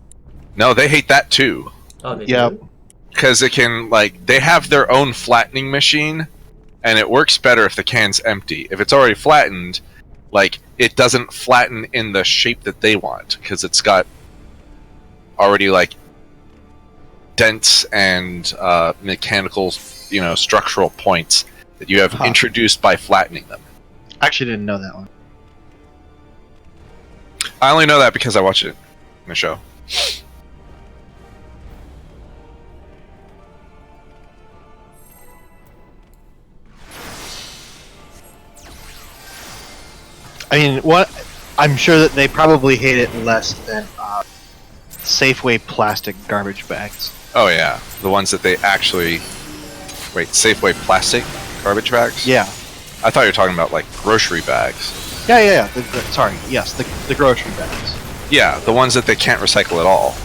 No, they hate that, too. Oh, they Yep. do? Because it can, like, they have their own flattening machine, and it works better if the can's empty. If it's already flattened, like, it doesn't flatten in the shape that they want, because it's got already, like, dents and mechanical, structural points that you have introduced by flattening them. I actually didn't know that one. I only know that because I watched it in the show. I mean, I'm sure that they probably hate it less than Safeway plastic garbage bags. Oh yeah, the ones that they actually... Wait, Safeway plastic garbage bags? Yeah. I thought you were talking about, like, grocery bags. Yeah. Sorry, yes, the grocery bags. Yeah, the ones that they can't recycle at all.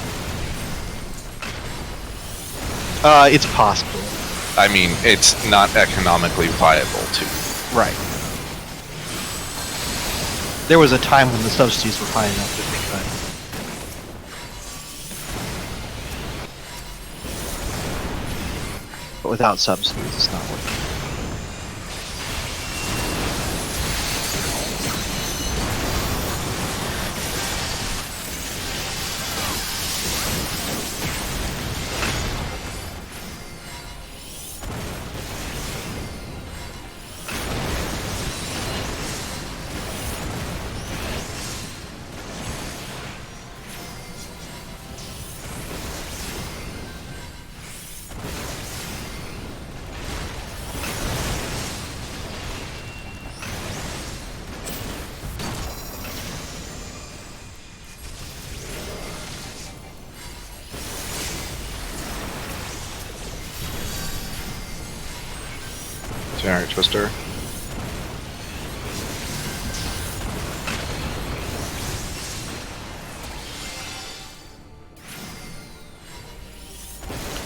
It's possible. I mean, it's not economically viable to. Right. There was a time when the subsidies were high enough that they could. But without subsidies, it's not working. Generic twister.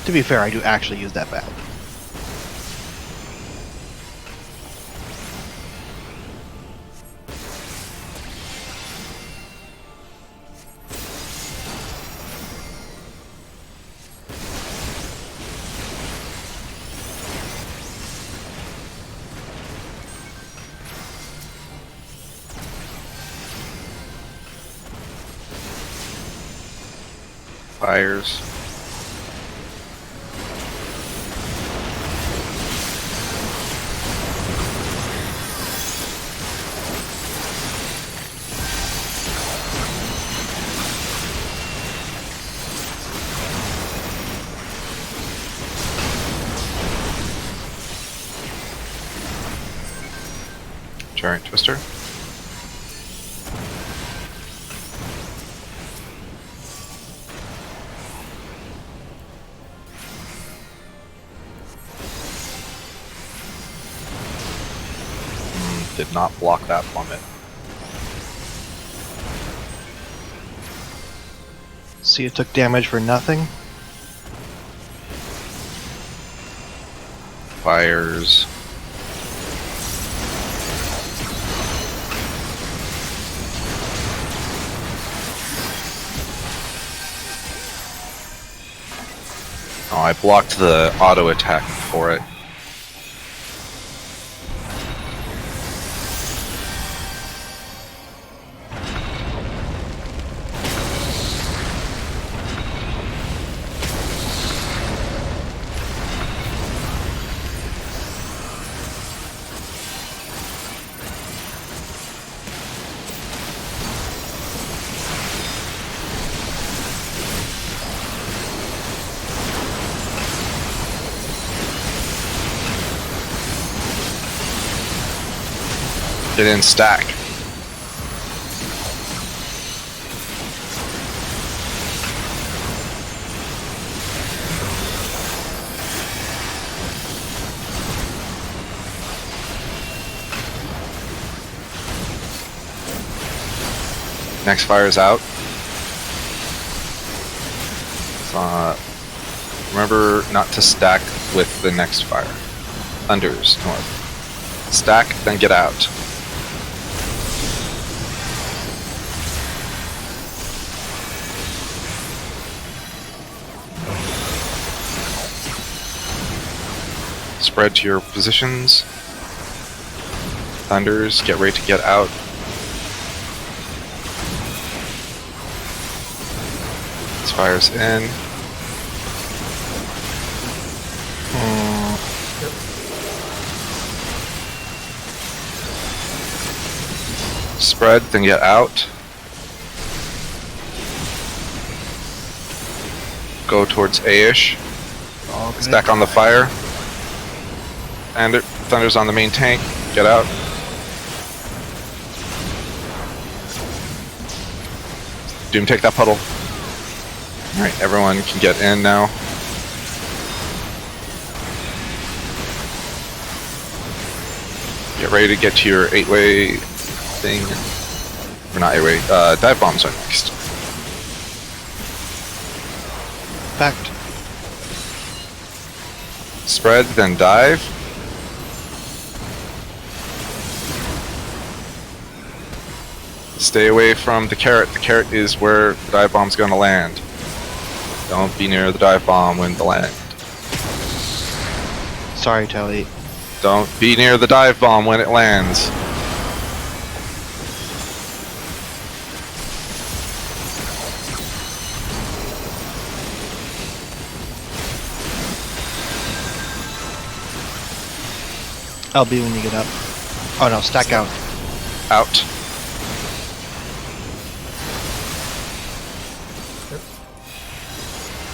To be fair, I do actually use that bag. Fires. Giant twister. Did not block that plummet. See, it took damage for nothing. Fires. I blocked the auto attack for it. Get in stack. Next fire is out. Remember not to stack with the next fire. Thunders north. Stack, then get out. Spread to your positions. Thunders, get ready to get out. This fire's in. Spread, then get out. Go towards A-ish. Stack on the fire. And Thunder's on the main tank. Get out. Doom, take that puddle. Alright, everyone can get in now. Get ready to get to your 8-way thing. Or not 8-way, dive bombs are next. Fact. Spread, then dive. Stay away from the carrot. The carrot is where the dive bomb's gonna land. Don't be near the dive bomb when the land. Sorry, Telly. Don't be near the dive bomb when it lands. LB when you get up. Oh no, stack out. Out.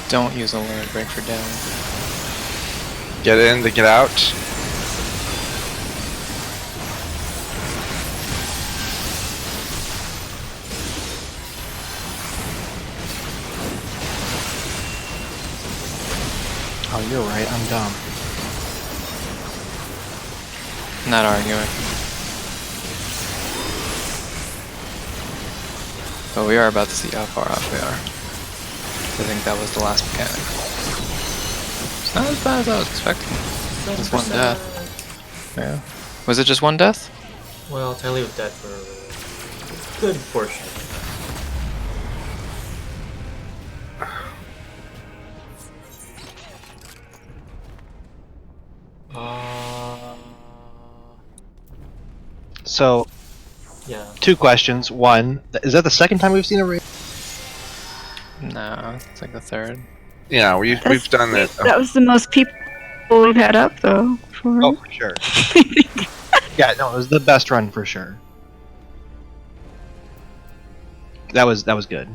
Don't use a limit break for down. Get in, then get out. Oh, you're right, I'm dumb. Not arguing. But we are about to see how far off we are. I think that was the last mechanic. It's not as bad as I was expecting. Just one death. Yeah. Was it just one death? Well, Tylee was dead for a good portion. So, Yeah. 2 questions. One, is that the second time we've seen a raid? No, it's like the third. Yeah, we've done it. That was the most people we've had up, though. For Oh, for sure. Yeah, no, it was the best run for sure. That was good.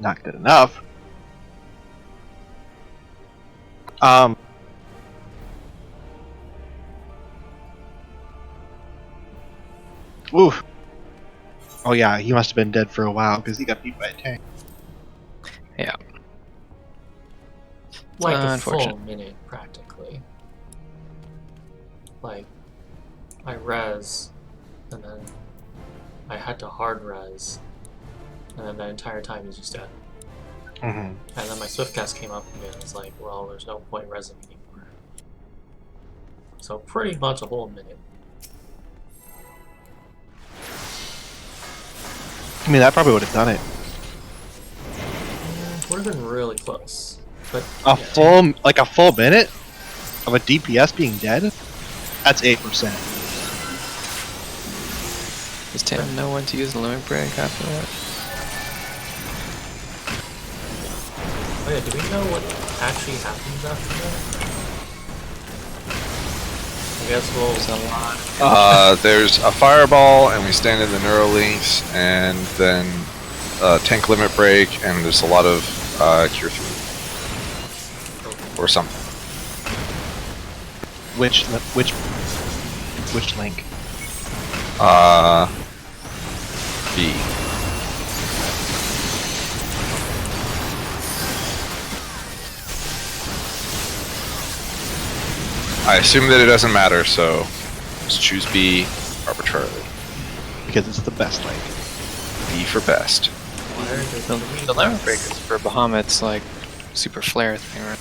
Not good enough. Oof. Oh yeah, he must have been dead for a while because he got beat by a tank. Yeah. Like a full Unfortunate. minute, practically. Like, I res, and then I had to hard res, and then the entire time he's just dead. Mm-hmm. And then my swift cast came up and it was like, well, there's no point resing anymore. So pretty much a whole minute. I mean, that probably would have done it. Would have been really close. But A full minute of a DPS being dead? That's 8%. Does Tam know when to use the limit break after that? Oh yeah, do we know what actually happens after that? I guess we'll... There's a lot. There's a fireball, and we stand in the Neurolinks, and then tank limit break, and there's a lot of cure 3. Or something. Which link? B. I assume that it doesn't matter, so just choose B arbitrarily. Because it's the best link. B for best. The limit break is for Bahamut's like super flare thing, right?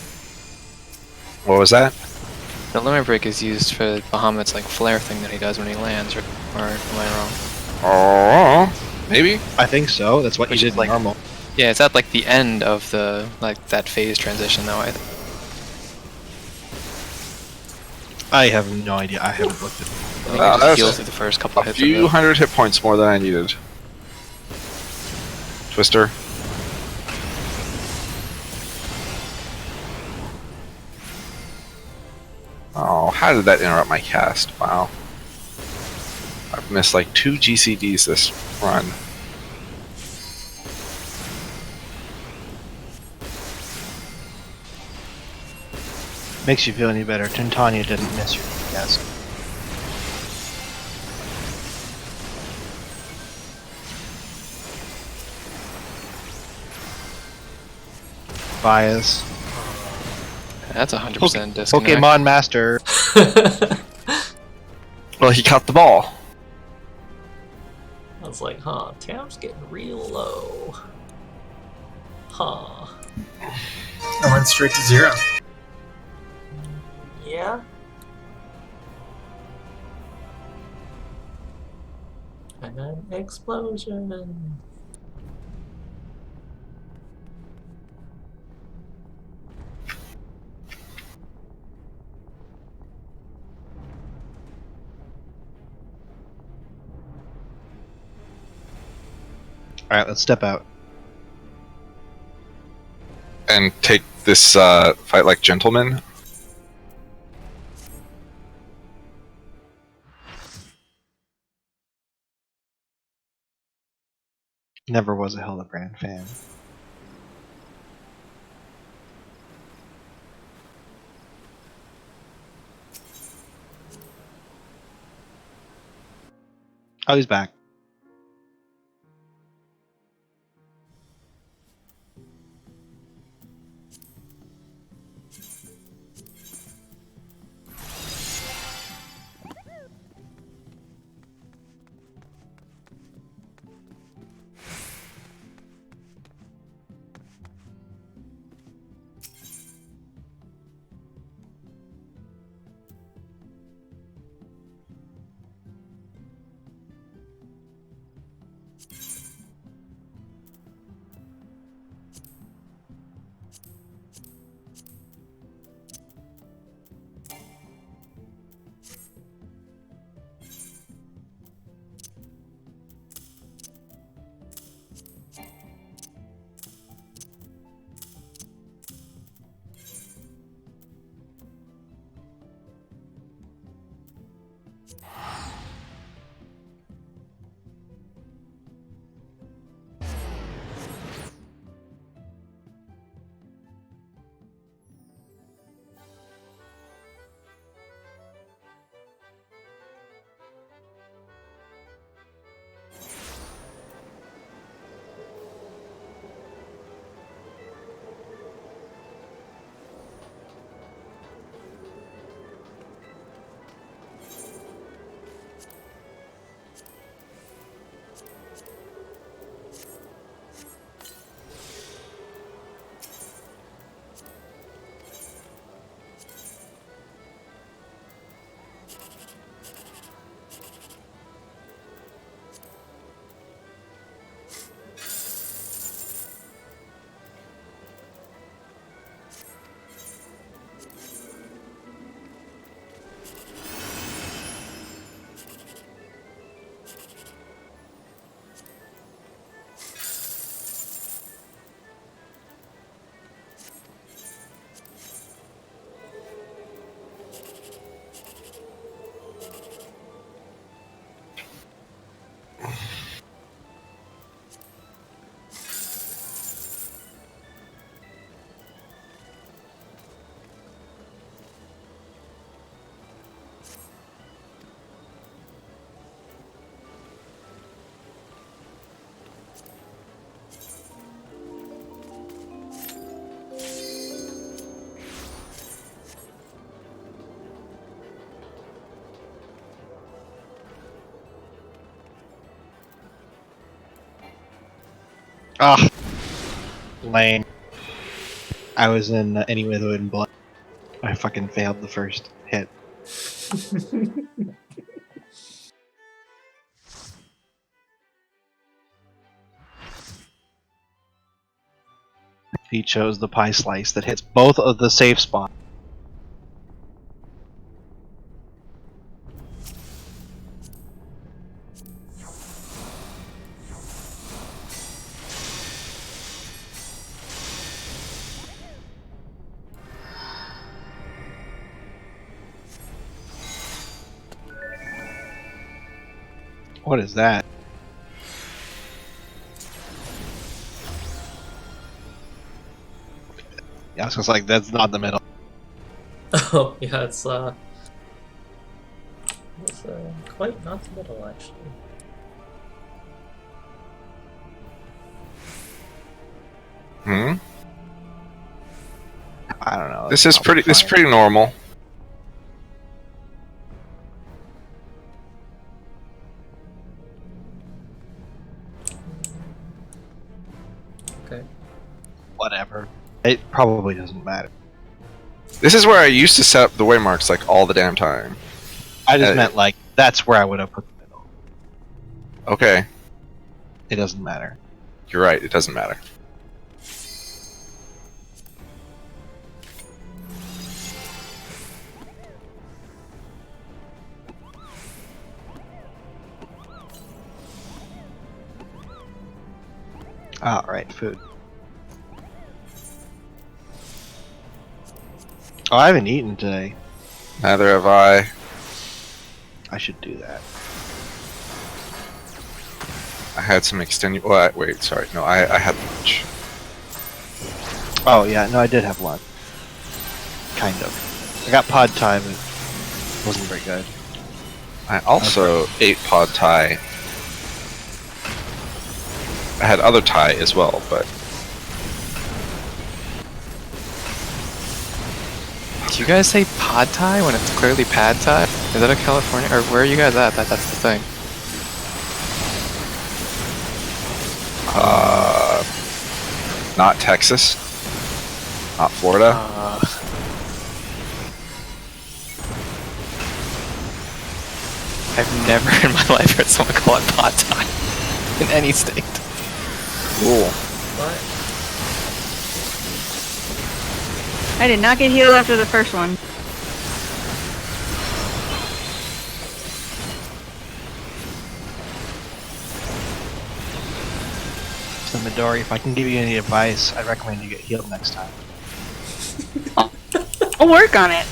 What was that? The limit break is used for Bahamut's like flare thing that he does when he lands, or am I wrong? Oh, maybe. I think so. That's what Which you is did like- in normal. Yeah, it's at like the end of the that phase transition though. I have no idea. I haven't looked at it. I think Wow, it just that's heals through the first couple A hits. few of it. hundred hit points more than I needed. Twister. Oh, how did that interrupt my cast? Wow. I've missed like 2 GCDs this run. Makes you feel any better. Tintania didn't miss your guess. Bias. That's 100% disconnect. Pokemon Master. Well, he caught the ball. I was like, huh, Tam's getting real low. Huh. I went straight to 0. Yeah? And then explosion. Alright, let's step out. And take this fight like gentlemen. Never was a Hildebrand fan. Oh, he's back. Ah, lame. I was in Any Way the Wind Blows. I fucking failed the first hit. He chose the pie slice that hits both of the safe spots. What is that? Yeah, I was just like, that's not the middle. Oh, yeah, it's quite not the middle, actually. Hmm. I don't know. This that's is probably pretty fine. normal. Okay. Whatever. It probably doesn't matter. This is where I used to set up the waymarks like all the damn time. I just meant like that's where I would have put the middle. Okay, It doesn't matter. you're right. It doesn't matter. Alright, food. Oh, I haven't eaten today. Neither have I. I should do that. I had some wait, sorry. No, I had lunch. Oh yeah, no, I did have lunch. Kind of. I got pad thai, but it wasn't very good. I also ate pad thai. I had other Thai as well, but Do you guys say pad thai when it's clearly pad thai? Is that a California, or where are you guys at? That's the thing. not Texas, not Florida. I've never in my life heard someone call it pad thai in any state. Cool. What? I did not get healed after the first one. So Midori, if I can give you any advice, I'd recommend you get healed next time. I'll work on it.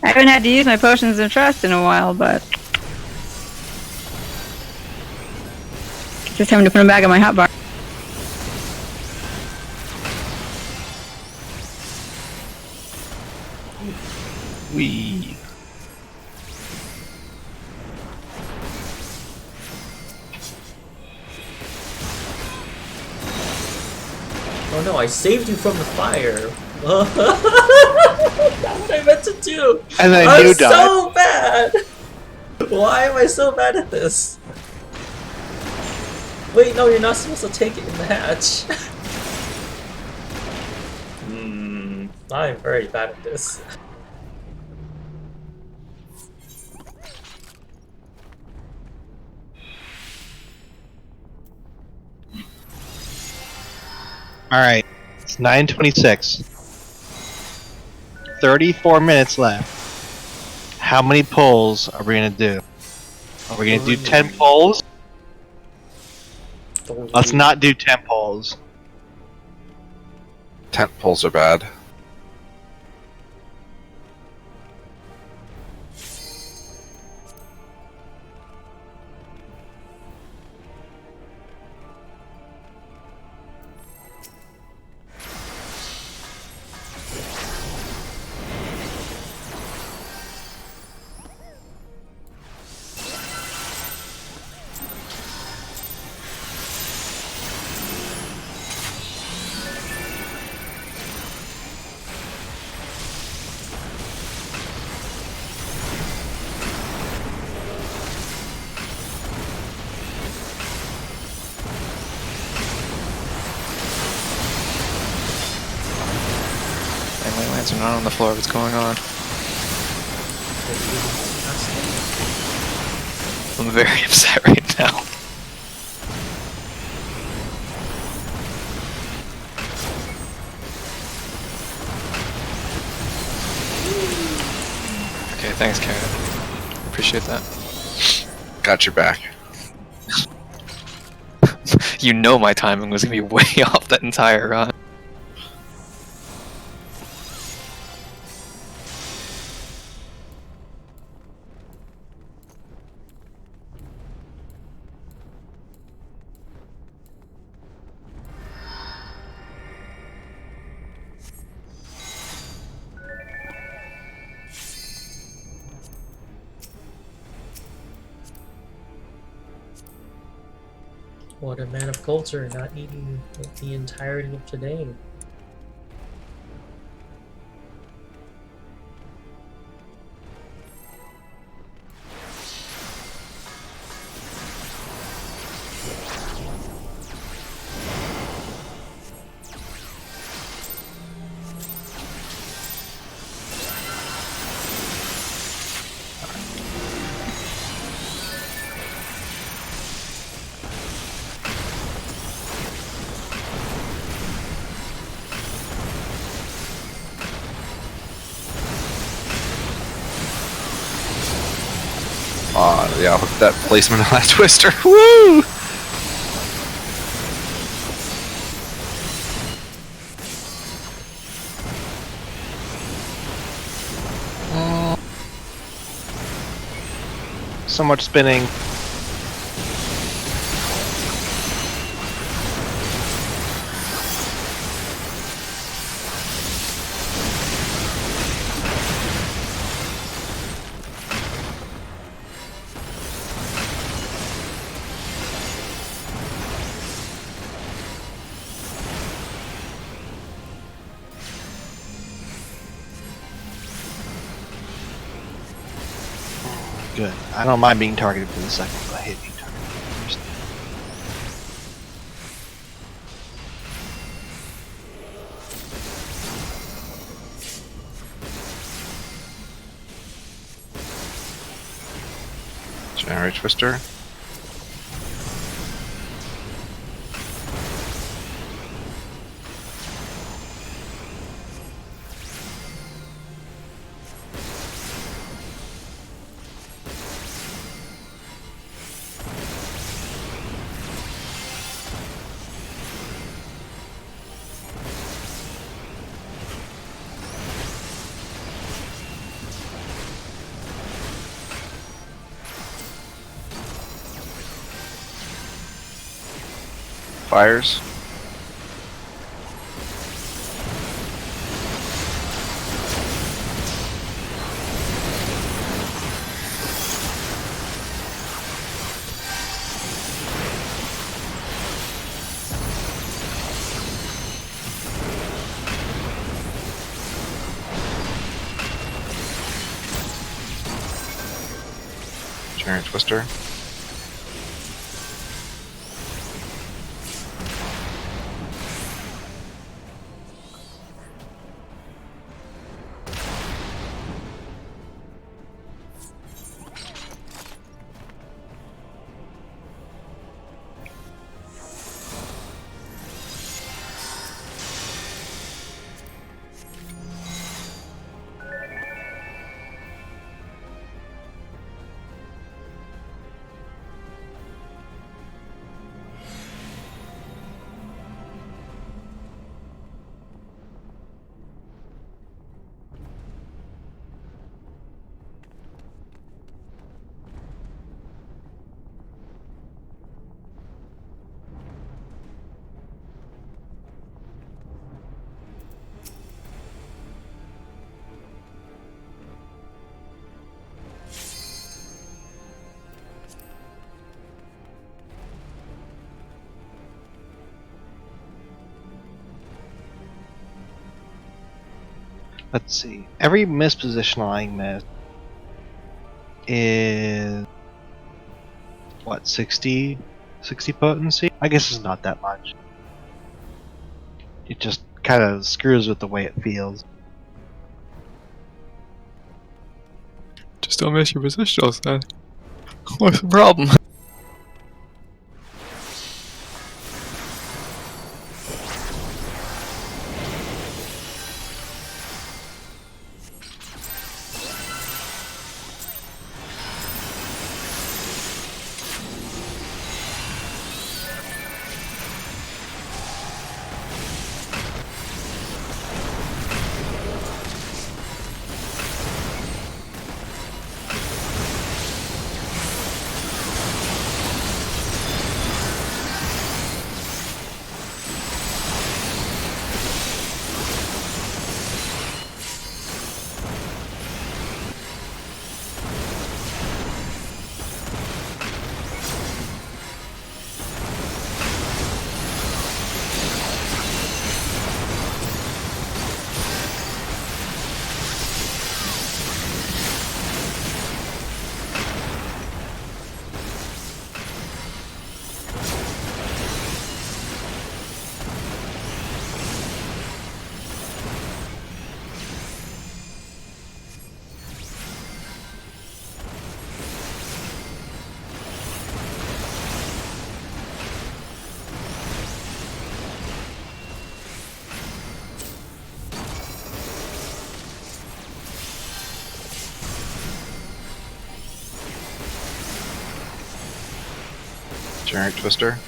I haven't had to use my potions of trust in a while, but just having to put them back in my hotbar. Wee. Oh no, I saved you from the fire. That's what I meant to do. And then I'm you died. so bad. Why am I so bad at this? Wait, no, you're not supposed to take it in the hatch. I'm very bad at this. Alright, it's 9:26. 34 minutes left. How many pulls are we gonna do? Are we gonna do 10 pulls? Let's not do 10 pulls. Tent poles are bad. my lands are not on the floor. What's going on? I'm very upset right now. Okay, thanks, Carrot. Appreciate that. Got your back. You know my timing was gonna be way off that entire run. What a man of culture, not eating the entirety of today. Yeah, with that placement of that twister. Woo! So much spinning. Good. I don't mind being targeted for the second, but I hate being targeted for the first. Generate twister. Fires. Giant twister. Let's see. Every mispositioning miss is what, 60 potency? I guess it's not that much. It just kind of screws with the way it feels. Still miss your positionals then. What's the problem? Generic Twister.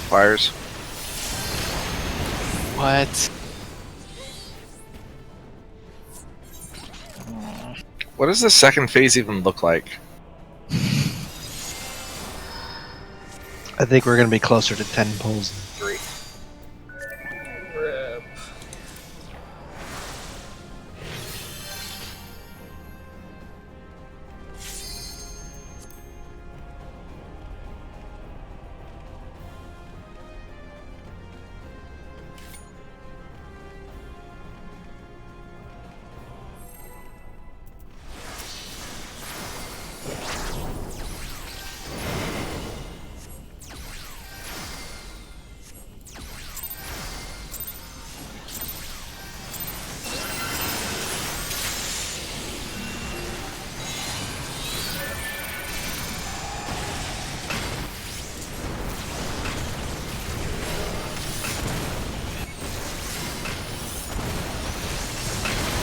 Fires. What? What does the second phase even look like? I think we're gonna be closer to 10 pulls than 3. Rip.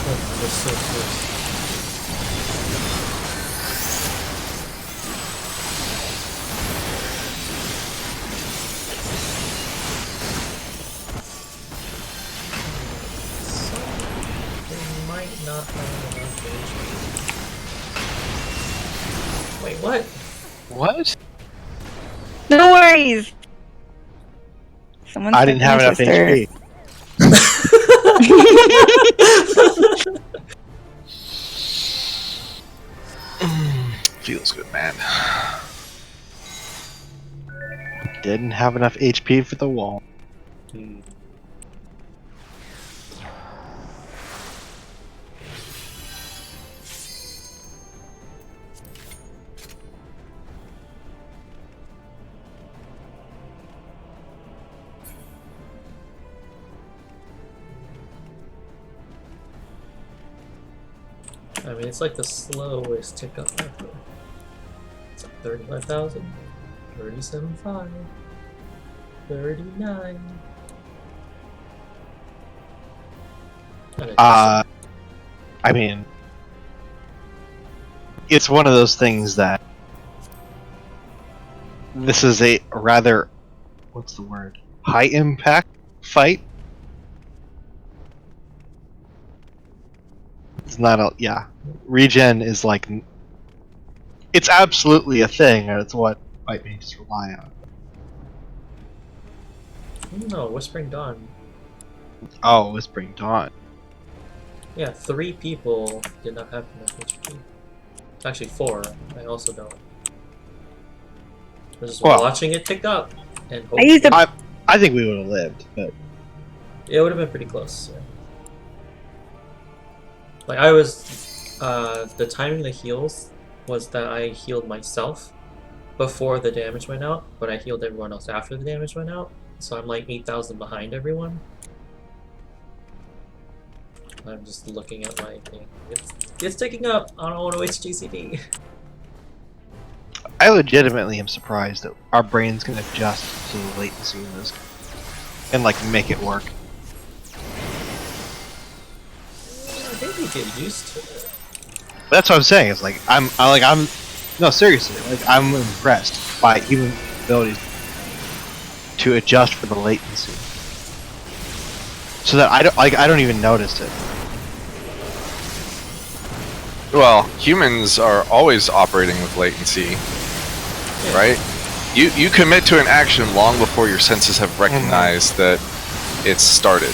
Oh, that's so close. They might not have enough HP. Wait, what? What? No worries. Someone's I didn't have enough HP. Feels good, man. Didn't have enough HP for the wall. I mean, it's like the slowest tick up ever. It's like 35,000, 37.5, 39. I mean, it's one of those things that this is a rather, what's the word? High impact fight. It's not a, yeah. Regen is like, it's absolutely a thing, and it's what fight mages rely on. No, Whispering Dawn. Oh, Whispering Dawn. Yeah, 3 people did not have enough HP. Actually, 4. I also don't. I was just Well, watching it tick up, and I used hopefully- to. I think we would have lived, but it would have been pretty close. Yeah. Like I was, the timing of the heals was that I healed myself before the damage went out, but I healed everyone else after the damage went out. So I'm like 8,000 behind everyone. I'm just looking at my thing. It's ticking up. I don't want to waste GCD. I legitimately am surprised that our brains can adjust to the latency in this and like make it work. I think we get used to it. But that's what I'm saying. It's like I'm no, seriously, like I'm impressed by human abilities to adjust for the latency, so that I don't even notice it. Well, humans are always operating with latency, right? You commit to an action long before your senses have recognized that it's started.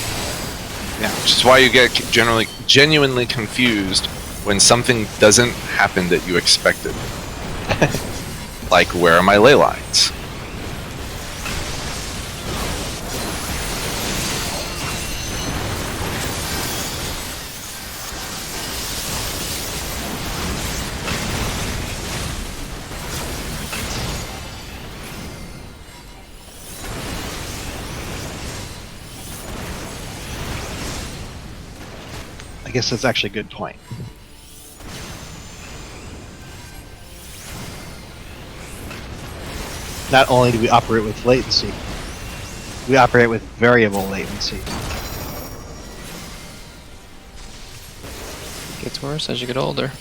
Yeah. Which is why you get genuinely confused when something doesn't happen that you expected. Like, where are my ley lines? I guess that's actually a good point. Not only do we operate with latency, we operate with variable latency. Gets worse as you get older.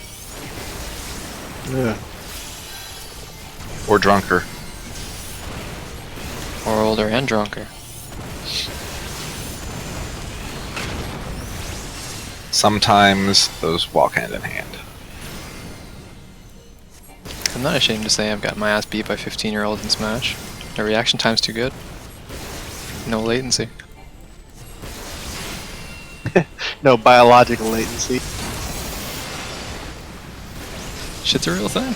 Yeah. Or drunker. Or older and drunker. Sometimes those walk hand in hand. I'm not ashamed to say I've got my ass beat by 15-year-olds in Smash. The reaction time's too good. No latency. No biological latency. Shit's a real thing.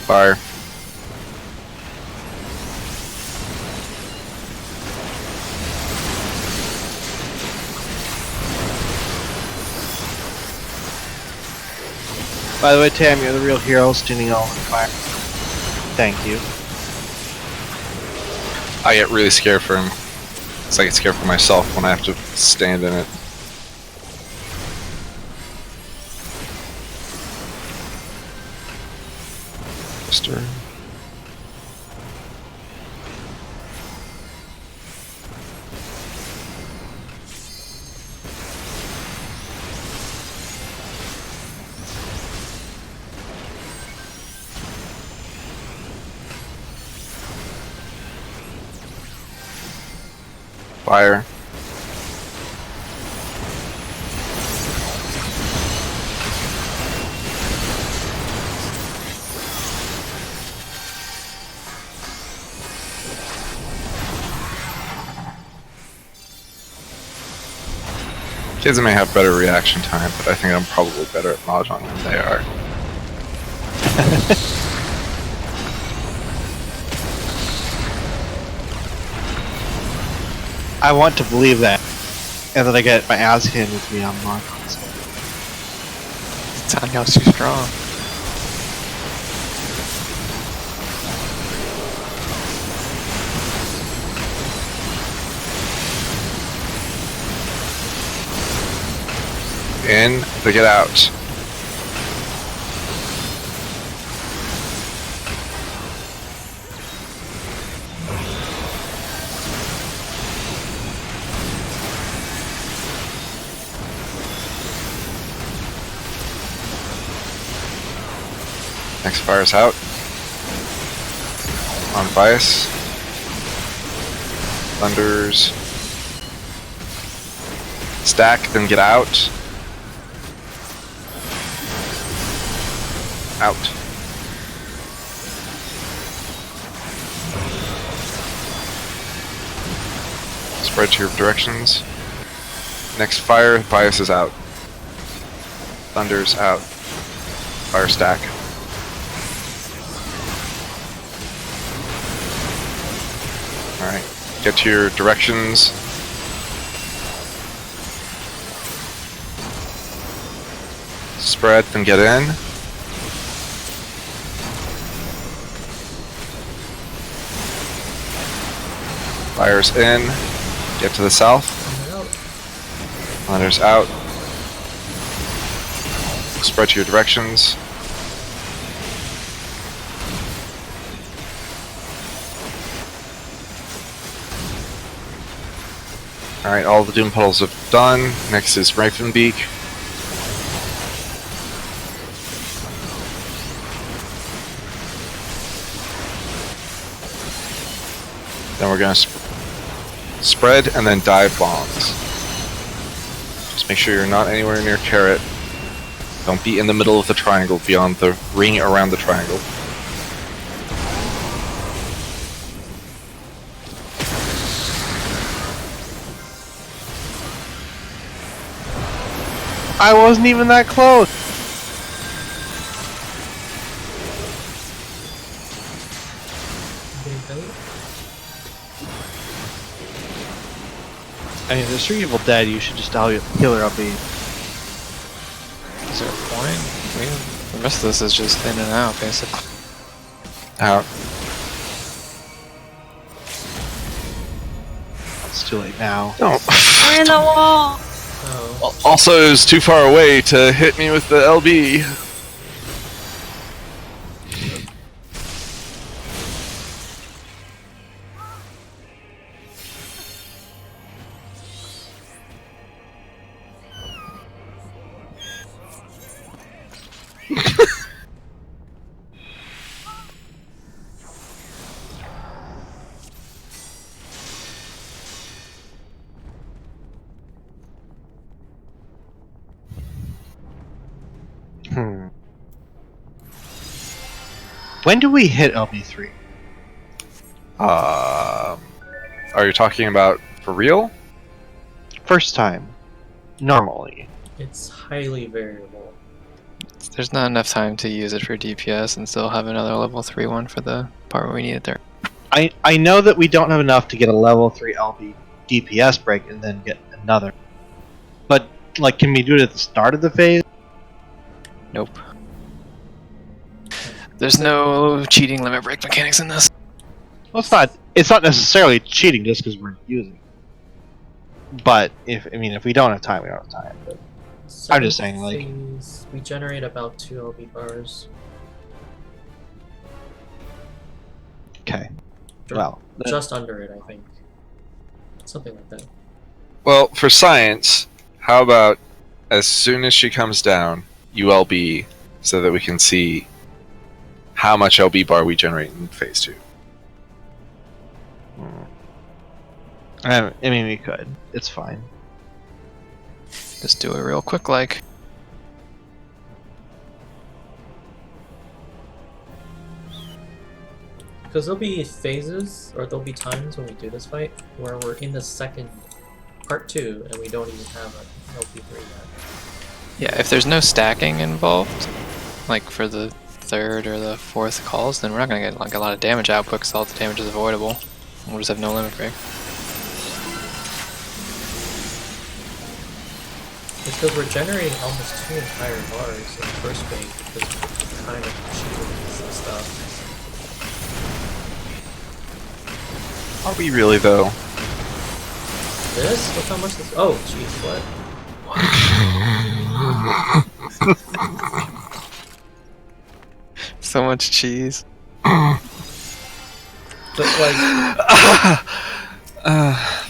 Fire. By the way, Tam, you're the real hero, standing all on fire. Thank you. I get really scared for him. It's like I get scared for myself when I have to stand in it. Mister. Fire. Kids may have better reaction time, but I think I'm probably better at Mahjong than they are. I want to believe that, and then I get my ass handed to me on Mahjong. Tanya's too strong. In, to get out. Next fire's out. On bias. Thunders. Stack, then get out. Out. Spread to your directions. Next fire, bias is out. Thunder's out. Fire stack. Alright, get to your directions. Spread, then get in. Fire's in. Get to the south. Thunder's out. Spread to your directions. Alright, all the Doom Puddles have done. Next is Ravenbeak. Then we're going to spread and then dive bombs. Just make sure you're not anywhere near Carrot. Don't be in the middle of the triangle beyond the ring around the triangle. I wasn't even that close. I mean, if there's 3 people dead, you should just heal her up. Is there a point? The rest of this is just in and out, basically. Out. It's too late now. No. We're in the wall! Oh. Also, it was too far away to hit me with the LB. When do we hit LB3? Are you talking about for real? First time. Normally. It's highly variable. There's not enough time to use it for DPS and still have another level 3 one for the part where we need it there. I know that we don't have enough to get a level 3 LB DPS break and then get another. But, like, can we do it at the start of the phase? Nope. There's no cheating limit break mechanics in this. Well, it's not necessarily cheating just because we're using it. But, if we don't have time, we don't have time. But I'm just saying, like... Phase, we generate about 2 LB bars. Okay. Well... Just under it, I think. Something like that. Well, for science, how about as soon as she comes down, ULB, so that we can see how much LB bar we generate in phase 2. I mean, we could. It's fine. Just do it real quick, like. Because there'll be phases, or there'll be times when we do this fight, where we're in the second part 2, and we don't even have an LP3 yet. Yeah, if there's no stacking involved, like for the 3rd or the 4th calls, then we're not gonna get like a lot of damage output because all the damage is avoidable. We'll just have no limit break. It's because we're generating almost 2 entire bars in the first phase, because we're kind of cheating some stuff. Are we really, though? This? Look how much this. Oh, jeez, what? So much cheese. But like.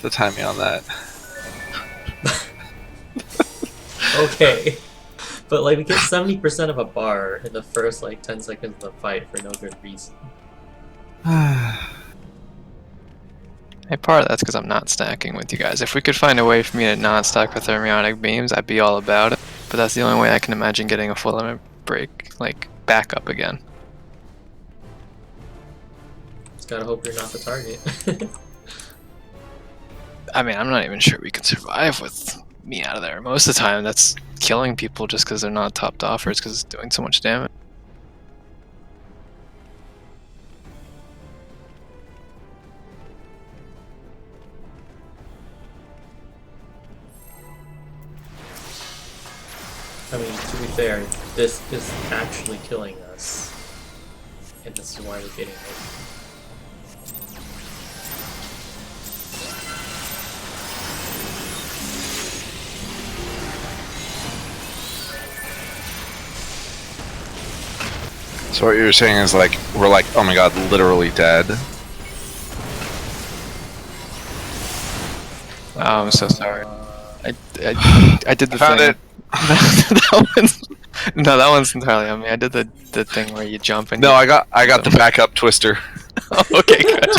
The timing on that. Okay. But like, we get 70% of a bar in the first like 10 seconds of the fight for no good reason. Hey, part of that's because I'm not stacking with you guys. If we could find a way for me to not stack with thermionic beams, I'd be all about it. But that's the only way I can imagine getting a full limit break, like, back up again. Just gotta hope you're not the target. I mean, I'm not even sure we can survive with me out of there. Most of the time, that's killing people just because they're not topped off, or it's because it's doing so much damage. I mean, to be fair, this is actually killing us. And this is why we're getting it. So what you're saying is like we're like, oh my god, literally dead. Oh, I'm so sorry. I did the Found thing. it. that one's entirely on me. I did the thing where you jump and No, I got the backup twister. Oh, okay, good.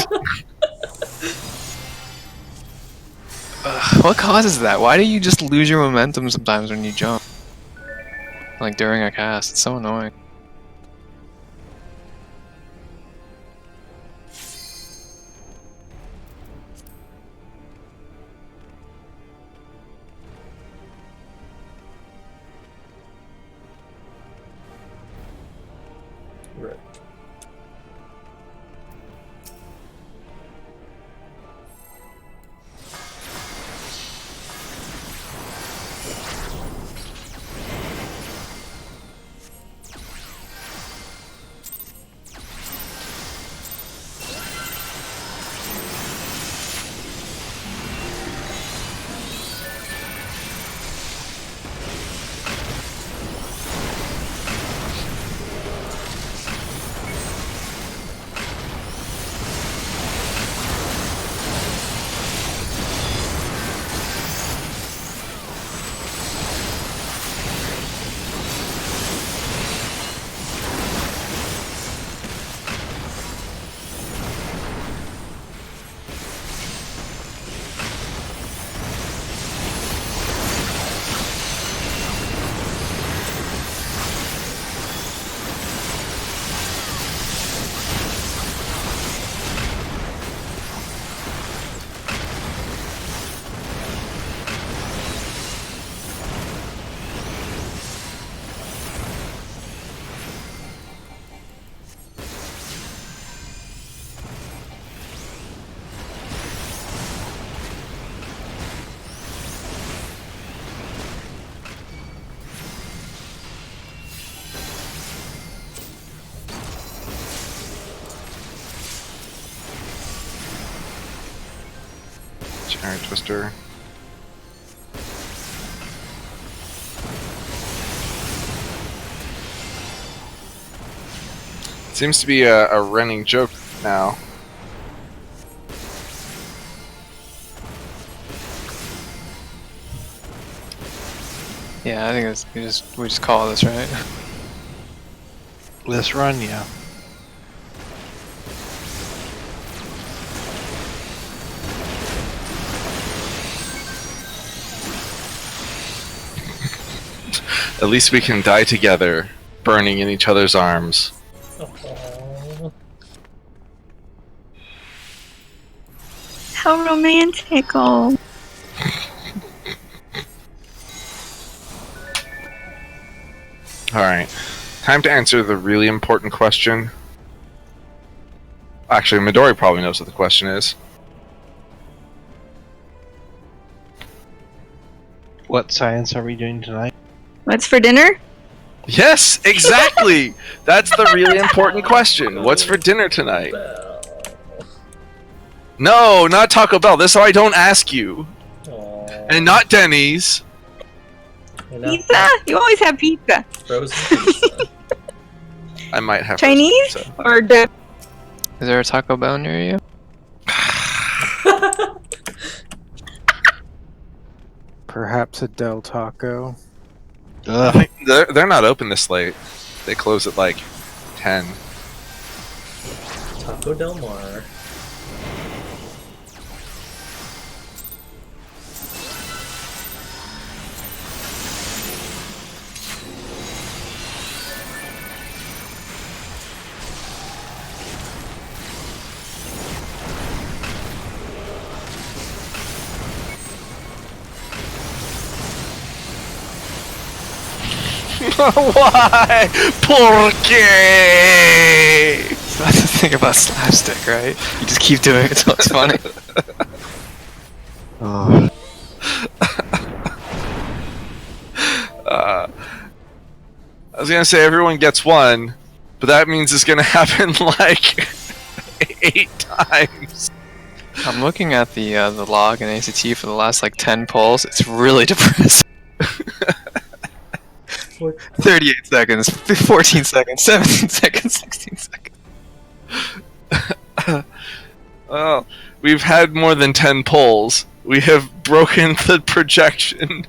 What causes that? Why do you just lose your momentum sometimes when you jump? Like during a cast, it's so annoying. Right. Giant twister. Seems to be a running joke now. Yeah, I think it's, we just call this, right? This run, yeah. At least we can die together, burning in each other's arms. Oh. How romantical. Alright. Time to answer the really important question. Actually, Midori probably knows what the question is. What science are we doing tonight? What's for dinner? Yes, exactly! That's the really important question. What's for dinner tonight? No, not Taco Bell. This is why I don't ask you. Aw. And not Denny's. And now Pizza? You always have pizza. frozen pizza. I might have Chinese? pizza. Or the Is there a Taco Bell near you? Perhaps a Del Taco. Ugh. They're not open this late. They close at like 10. Taco Del Mar. Why? Porque? That's the thing about slapstick, right? You just keep doing it until it's funny. Oh. I was gonna say everyone gets one, but that means it's gonna happen like 8 times. I'm looking at the log in ACT for the last like 10 polls. It's really depressing. 38 seconds, 14 seconds, 17 seconds, 16 seconds. Well, we've had more than 10 polls. We have broken the projection.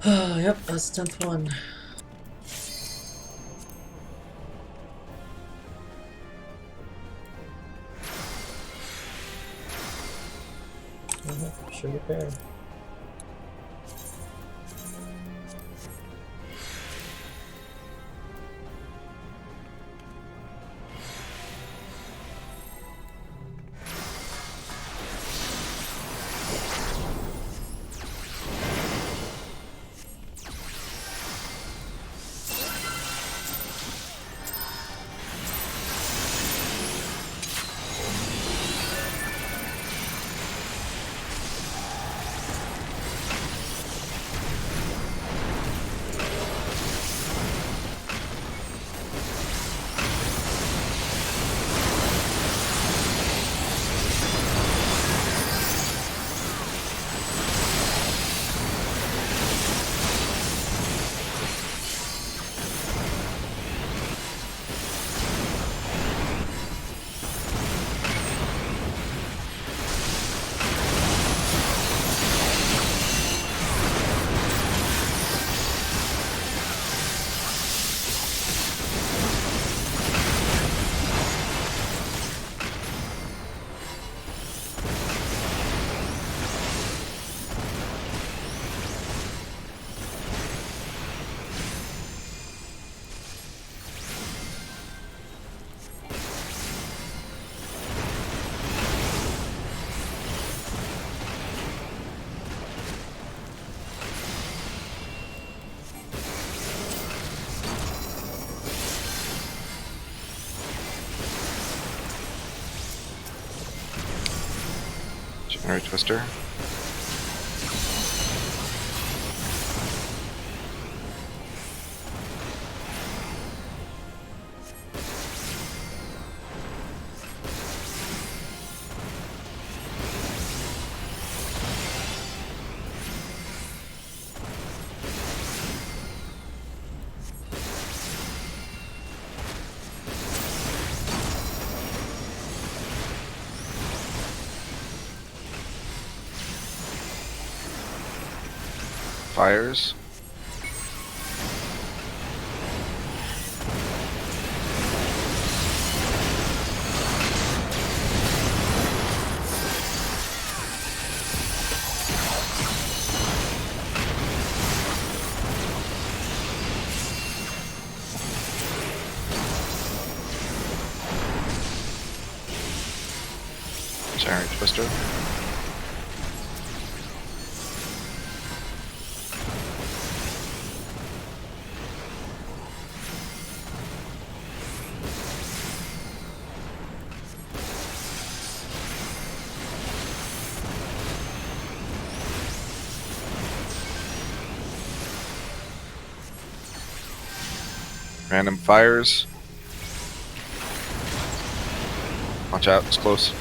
Yep, that's the 10th one. Sugar bear. Generate Twister. Fires. Generate Twister. Random fires. Watch out, it's close.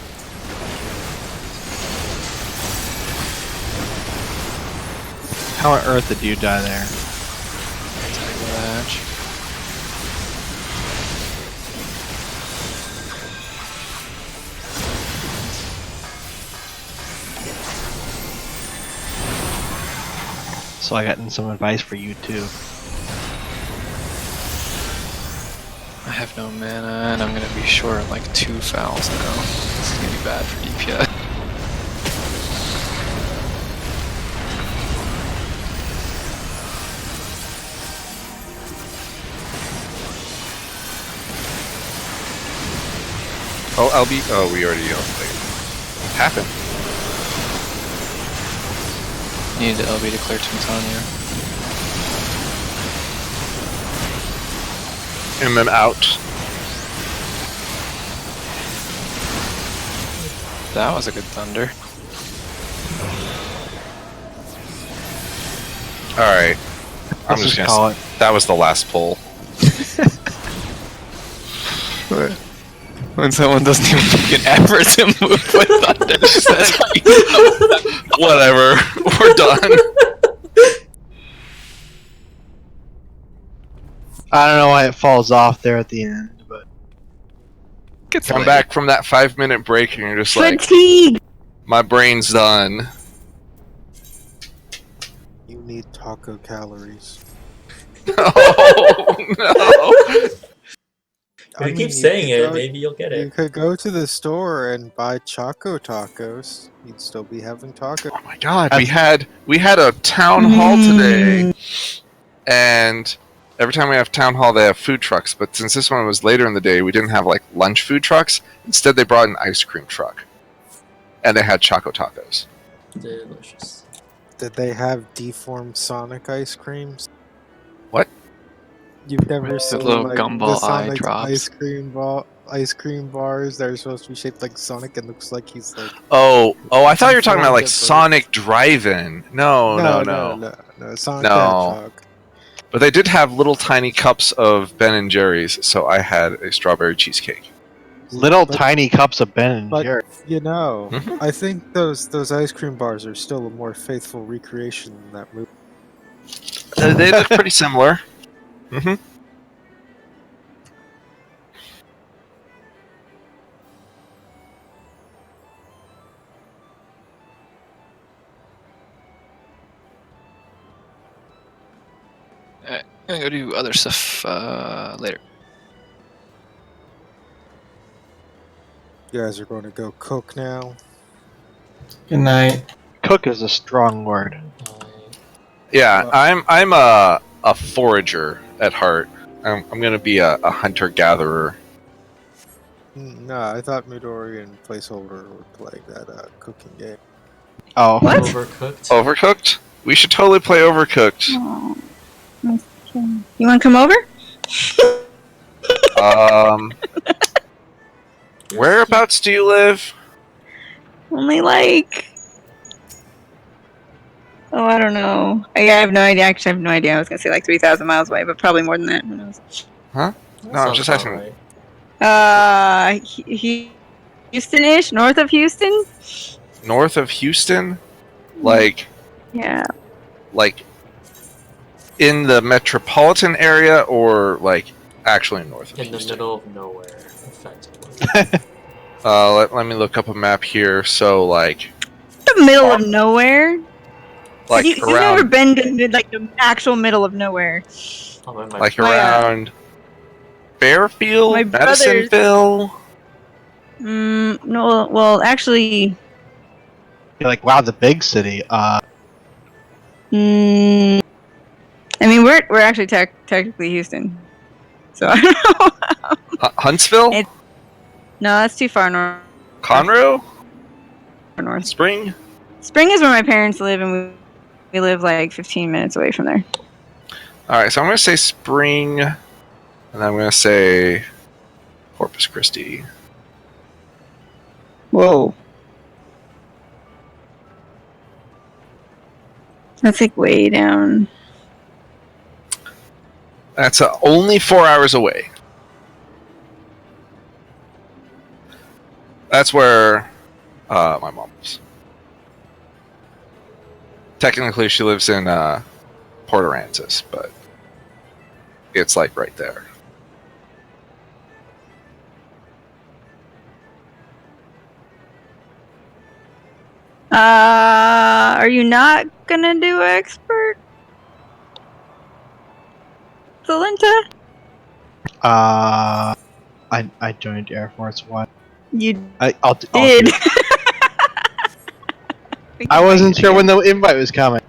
How on earth did you die there? Match. So I got some advice for you too. I have no mana, and I'm gonna be short like 2 fouls now. This is gonna be bad for DPS. Oh, LB. Oh, we already know. Happened. Needed the LB to clear Tintania. MM out. That was a good thunder. Alright. I'm Let's just gonna call it. That was the last pull. When someone doesn't even make an effort to move with thunder, that's how you know. Whatever. We're done. I don't know why it falls off there at the end, but Gets Come late. back from that 5-minute break and you're just like, Fatigue! my brain's done. You need taco calories. Oh no! If you keep saying it, maybe you'll get You it. could go to the store and buy Choco Tacos. You'd still be having tacos. Oh my god, we had a town hall today, and every time we have town hall, they have food trucks. But since this one was later in the day, we didn't have like lunch food trucks. Instead, they brought an ice cream truck, and they had Choco Tacos. Delicious. Did they have deformed Sonic ice creams? What? You've never With the seen little like gumball the eye Sonic drops. ice cream bars that are supposed to be shaped like Sonic and looks like he's like Oh, I thought you were talking about like Deformed at birth. Sonic Drive-In. No, Sonic No. the Hedgehog. But they did have little tiny cups of Ben and Jerry's, so I had a strawberry cheesecake. little But- tiny cups of Ben and but- Jerry. You know, Mhm. I think those ice cream bars are still a more faithful recreation than that movie. They look pretty similar. Mm-hmm. I'm gonna go do other stuff later. You guys are going to go cook now. Good night. Cook is a strong word. Yeah, Well- I'm a forager at heart. I'm gonna be a hunter gatherer. No, I thought Midori and Placeholder were playing that cooking game. Oh, What? Overcooked. Overcooked? We should totally play Overcooked. Oh, nice try. You want to come over? Whereabouts do you live? Only like. Oh, I don't know. I have no idea. Actually, I have no idea. I was gonna say like 3,000 miles away, but probably more than that. Who knows? That I'm sounds just about asking. right. Houston-ish, north of Houston. North of Houston? Like Yeah. in the metropolitan area, or like actually north of In the Houston? middle of nowhere, effectively. Let me look up a map here. So like The middle of nowhere. You've never around been to like the actual middle of nowhere. I'm in my like My, around Fairfield, my brothers- Madisonville. No. Well, actually, you're like, wow, the big city. I mean, we're actually technically Houston, so I don't know. Huntsville, It- No, that's too far north. Conroe, North. Spring. Spring is where my parents live, and we live like 15 minutes away from there. All right, so I'm gonna say Spring, and then I'm gonna say Corpus Christi. Whoa. That's like way down. That's only 4 hours away. That's where my mom lives. Technically, she lives in Port Aransas, but it's like right there. Are you not gonna do expert? Solenta? I joined Air Force One. You I'll do did. it. I wasn't sure when the invite was coming.